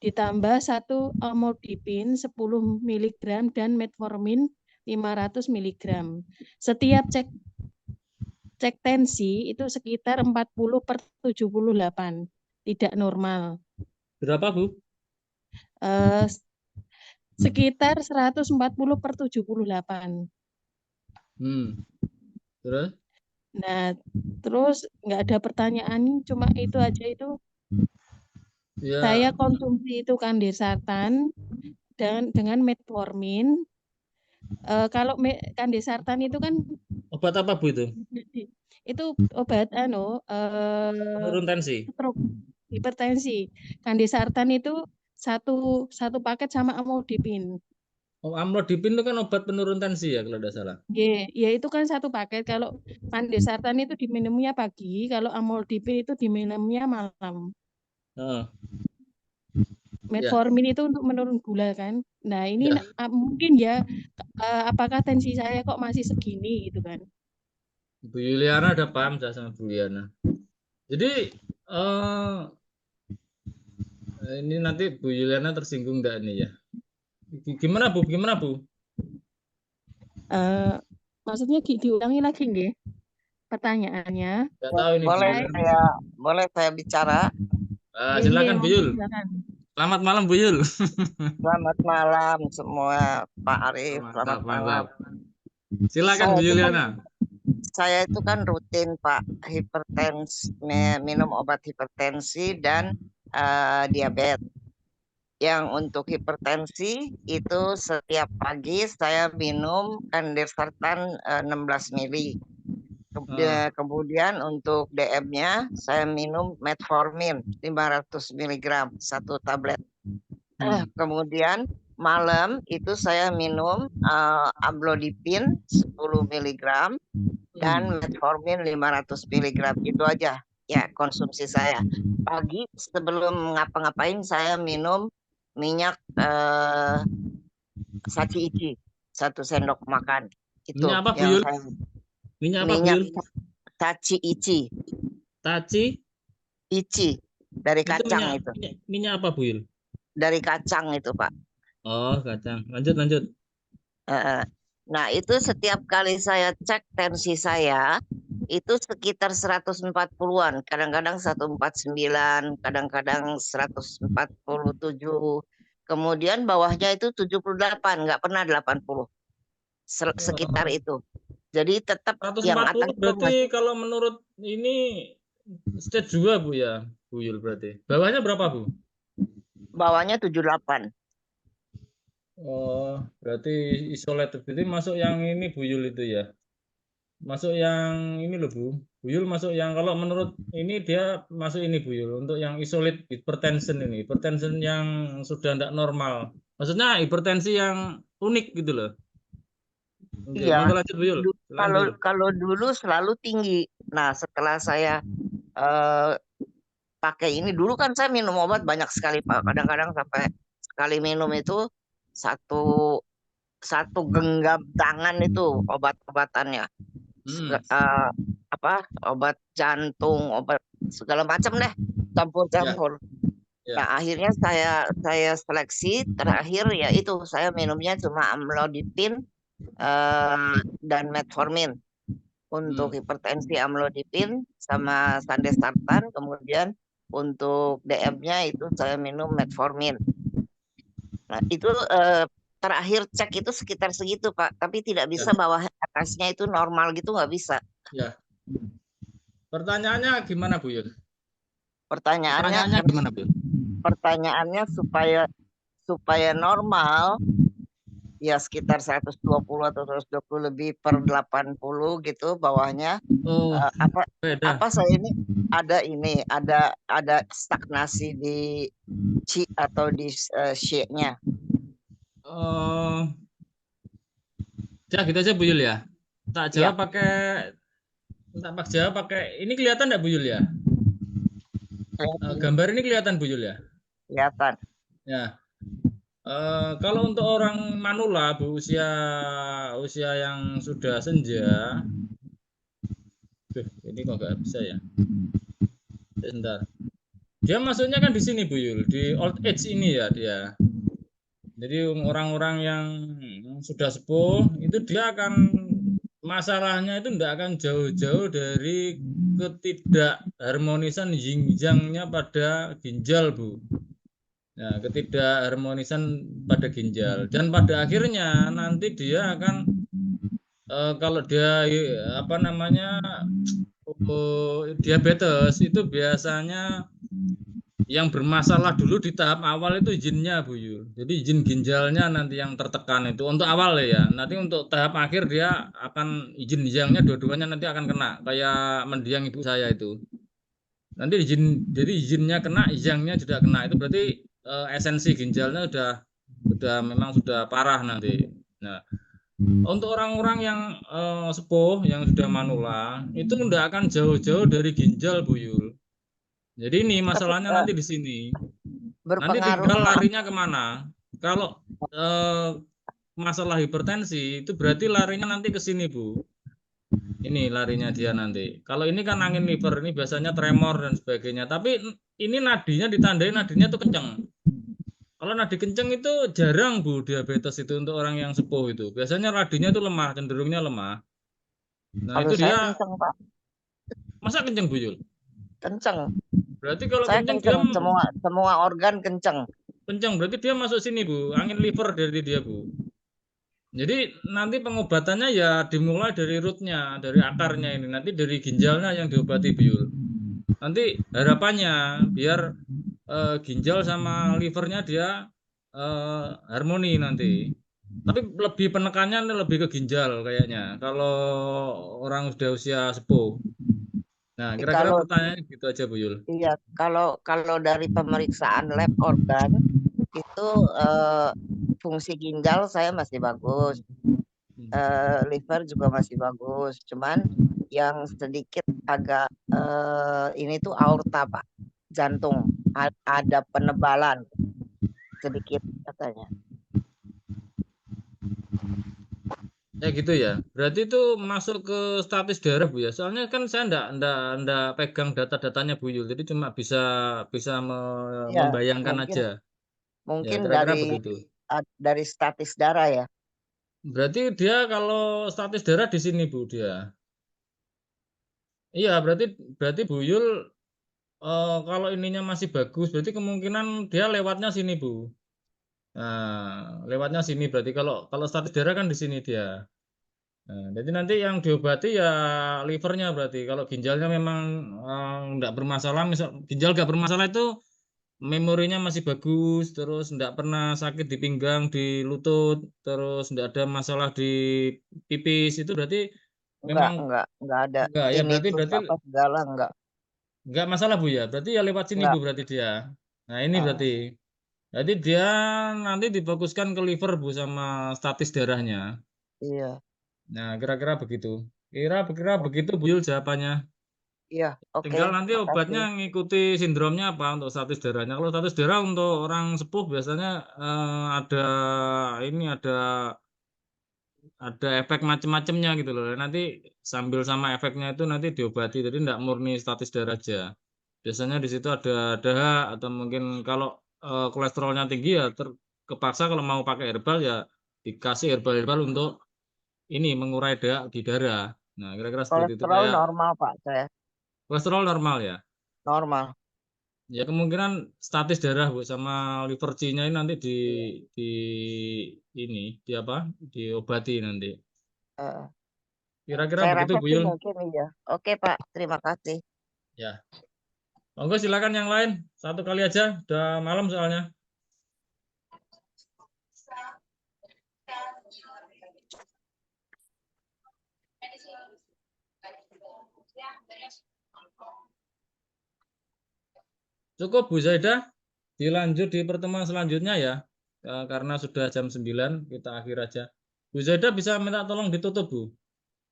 Ditambah 1 amlodipin 10 mg dan metformin 500 mg. Setiap cek tensi itu sekitar 40/78, tidak normal. Berapa, Bu? Sekitar 140/78. Terus? Nah, terus nggak ada pertanyaan, cuma itu aja itu. Ya, Saya konsumsi itu kandesartan dan dengan metformin. Kalau kandesartan itu kan obat apa Bu itu? itu obat Penurun tensi. stroke, hipertensi. Kandesartan itu satu paket sama amlodipin. Oh, amlodipin itu kan obat penurun tensi ya kalau tidak salah. Ya itu kan satu paket. Kalau kandesartan itu diminumnya pagi, kalau amlodipin itu diminumnya malam. Oh, Metformin itu untuk menurun gula kan. Nah ini ya. mungkin ya apakah tensi saya kok masih segini gitu kan. Bu Yuliana ada paham saya sama Bu Yuliana. Jadi ini nanti Bu Yuliana tersinggung enggak nih ya? Gimana Bu? Gimana Bu? Maksudnya diulangi lagi nggih pertanyaannya. Enggak tahu ini Bu Yuliana. boleh saya bicara? Silakan Bu Yul. Silakan. Selamat malam Bu Yul. Selamat malam semua, Pak Arif. Selamat malam. Silakan Bu Yuliana. Saya itu kan rutin Pak hipertensi, minum obat hipertensi dan diabetes. Yang untuk hipertensi itu setiap pagi saya minum kandesartan 16 mili. Kemudian untuk DM-nya saya minum metformin 500 mg satu tablet. Kemudian malam itu saya minum amlodipin 10 mg dan metformin 500 mg. Itu aja ya konsumsi saya. Pagi sebelum ngapa-ngapain saya minum minyak saci ici 1 sendok makan. Itu minyak apa Bu yang Yul? saya Minyak apa Bu minyak Yul? saci ici. Taci? Ici dari Itu kacang itu. Minyak apa Bu Yul? Dari kacang itu, Pak. Oh, kacang. Lanjut. Nah, itu setiap kali saya cek tensi saya itu sekitar 140-an, kadang-kadang 149, kadang-kadang 147. Kemudian bawahnya itu 78, nggak pernah 80. Sekitar itu. Jadi tetap yang 140 atas berarti kalau menurut ini stage 2 Bu ya, Bu Yul berarti. Bawahnya berapa Bu? bawahnya 78. Oh, berarti isolated. Berarti masuk yang ini Bu Yul itu ya. Masuk yang ini loh Bu. Bu Yul masuk yang kalau menurut ini dia masuk ini Bu Yul untuk yang isolate hypertension ini. Hypertension yang sudah tidak normal. Maksudnya hipertensi yang unik gitu loh. Oke, Iya. monggo lanjut Bu Yul. Kalau dulu selalu tinggi. Nah, setelah saya pakai ini, dulu kan saya minum obat banyak sekali Pak. Kadang-kadang sampai sekali minum itu satu genggam tangan itu obat-obatannya. Obat jantung, obat segala macam deh, campur-campur. Nah, akhirnya saya seleksi terakhir ya itu saya minumnya cuma amlodipin dan metformin. Untuk hipertensi amlodipin sama kandesartan, kemudian untuk DM-nya itu saya minum metformin. Nah, itu terakhir cek itu sekitar segitu Pak, tapi tidak bisa bawah atasnya itu normal gitu, nggak bisa. Ya. Pertanyaannya gimana Bu Yul? Pertanyaannya gimana Bu? Pertanyaannya supaya normal ya sekitar 120 atau 120 lebih per 80 gitu bawahnya. Apa saya ini ada stagnasi di C atau di C-nya. Ya gitu aja Bu Yul ya. Tak jawab pakai ini kelihatan enggak Bu Yul ya? Gambar ini kelihatan Bu Yul ya? Kelihatan. Ya. Kalau untuk orang manula Bu, usia yang sudah senja, ini kok nggak bisa ya? Sebentar. Dia masuknya kan di sini Bu Yul, di old age ini ya dia. Jadi orang-orang yang sudah sepuh itu dia akan masalahnya itu tidak akan jauh-jauh dari ketidakharmonisan yin yang-nya pada ginjal Bu. Nah, ketidakharmonisan pada ginjal dan pada akhirnya nanti dia akan kalau dia apa namanya diabetes itu biasanya yang bermasalah dulu di tahap awal itu izinnya Bu Yul. Jadi izin ginjalnya nanti yang tertekan itu untuk awal ya. Nanti untuk tahap akhir dia akan izin ginjalnya dua-duanya nanti akan kena kayak mendiang ibu saya itu. Nanti jadi izinnya kena, izangnya juga kena. Itu berarti esensi ginjalnya sudah memang sudah parah nanti. Nah, untuk orang-orang yang sepuh yang sudah manula itu tidak akan jauh-jauh dari ginjal Bu Yul. Jadi ini masalahnya nanti di sini. Nanti berpengaruh tinggal Pak. larinya kemana. Kalau masalah hipertensi itu berarti larinya nanti ke sini Bu. Ini larinya dia nanti. Kalau ini kan angin liver, ini biasanya tremor dan sebagainya. Tapi ini nadinya ditandai nadinya tuh kenceng. Kalau nadi kenceng itu jarang Bu diabetes itu untuk orang yang sepuh itu. Biasanya nadinya itu lemah, cenderungnya lemah. Nah Kalau itu saya dia kenceng Pak, masa kenceng Bu Yul? kenceng. Berarti kalau Saya kenceng dia kenceng, semua organ kenceng. kenceng. Berarti dia masuk sini Bu, angin liver dari dia Bu. Jadi nanti pengobatannya ya dimulai dari rootnya, dari akarnya ini. Nanti dari ginjalnya yang diobati Bu Yul. Nanti harapannya biar ginjal sama livernya dia harmoni nanti. Tapi lebih penekannya lebih ke ginjal kayaknya. Kalau orang sudah usia sepuh. Nah, kira-kira Kalau pertanyaannya gitu aja Bu Yul. iya, kalau dari pemeriksaan lab organ itu fungsi ginjal saya masih bagus, liver juga masih bagus. Cuman yang sedikit agak ini tuh aorta Pak, jantung ada penebalan sedikit katanya. Ya gitu ya. Berarti itu masuk ke statis darah Bu ya. Soalnya kan saya enggak pegang data-datanya Bu Yul. Jadi cuma bisa Ya, membayangkan aja. Ya, mungkin kira-kira begitu. dari statis darah ya. Berarti dia kalau statis darah di sini Bu dia. Iya, berarti Bu Yul kalau ininya masih bagus, berarti kemungkinan dia lewatnya sini Bu. Nah, lewatnya sini berarti kalau statis darah kan di sini dia. Nah, jadi nanti yang diobati ya livernya berarti. Kalau ginjalnya memang enggak bermasalah, misal ginjal enggak bermasalah itu memorinya masih bagus, terus enggak pernah sakit di pinggang, di lutut, terus enggak ada masalah di pipis, itu berarti memang Enggak ada enggak ya ini terus berarti apa segala enggak. enggak masalah Bu ya. Berarti ya lewat sini Enggak. Bu berarti dia. Nah, ini Ah, berarti. Jadi dia nanti difokuskan ke liver Bu sama statis darahnya. iya. Nah, kira-kira begitu. Kira-kira begitu Bu Yul jawabannya. Iya, oke, Tinggal nanti makasih. obatnya ngikuti sindromnya apa untuk status darahnya. Kalau status darah untuk orang sepuh biasanya ada ini ada efek macam-macamnya gitu loh. Nanti sambil sama efeknya itu nanti diobati. Jadi tidak murni status darah aja. Biasanya di situ ada dahak atau mungkin kalau kolesterolnya tinggi ya kepaksa kalau mau pakai herbal ya dikasih herbal-herbal untuk ini mengurai dahak di darah. Nah, kira-kira seperti itu Kolesterol kayak normal Pak saya. kolesterol normal ya. Normal. Ya kemungkinan statis darah Bu sama liver C-nya ini nanti di ini di apa? Diobati nanti. Eh, Kira-kira saya begitu rasa Bu sih Yul. mungkin iya. Oke Pak, terima kasih. Ya. Monggo silakan yang lain. Satu kali aja, udah malam soalnya. Cukup Bu Zaidah. Dilanjut di pertemuan selanjutnya ya. Karena sudah jam 9 kita akhir aja. Bu Zaidah bisa minta tolong ditutup Bu.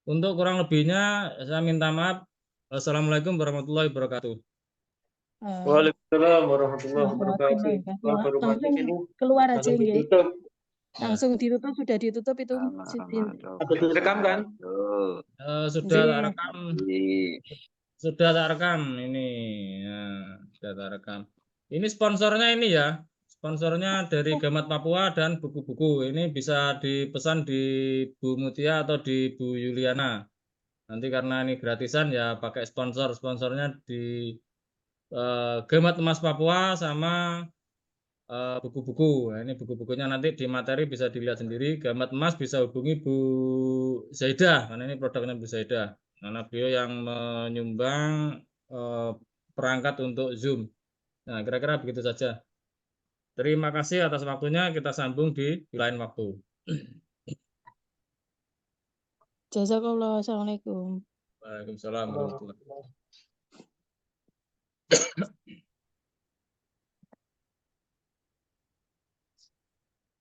Untuk kurang lebihnya saya minta maaf. Assalamualaikum warahmatullahi wabarakatuh. Waalaikumsalam warahmatullahi wabarakatuh. Langsung keluar aja Langsung nggih. ditutup. Langsung ditutup, sudah ditutup itu. Atau direkam kan? Sudah tak Nggih. rekam. Sudah tak rekam ini. Ya, sudah tak rekam. Ini sponsornya ini ya. Sponsornya dari Gamat Papua dan buku-buku. Ini bisa dipesan di Bu Mutia atau di Bu Yuliana. Nanti karena ini gratisan ya pakai sponsor. Sponsornya di Gamat Emas Papua sama buku-buku. Nah, ini buku-bukunya nanti di materi bisa dilihat sendiri. Gamat emas bisa hubungi Bu Zaidah, karena ini produknya Bu Zaidah. Karena beliau yang menyumbang perangkat untuk Zoom. Nah, kira-kira begitu saja. Terima kasih atas waktunya. Kita sambung di lain waktu. Jazakallah. Assalamualaikum. Waalaikumsalam warahmatullahi wabarakatuh.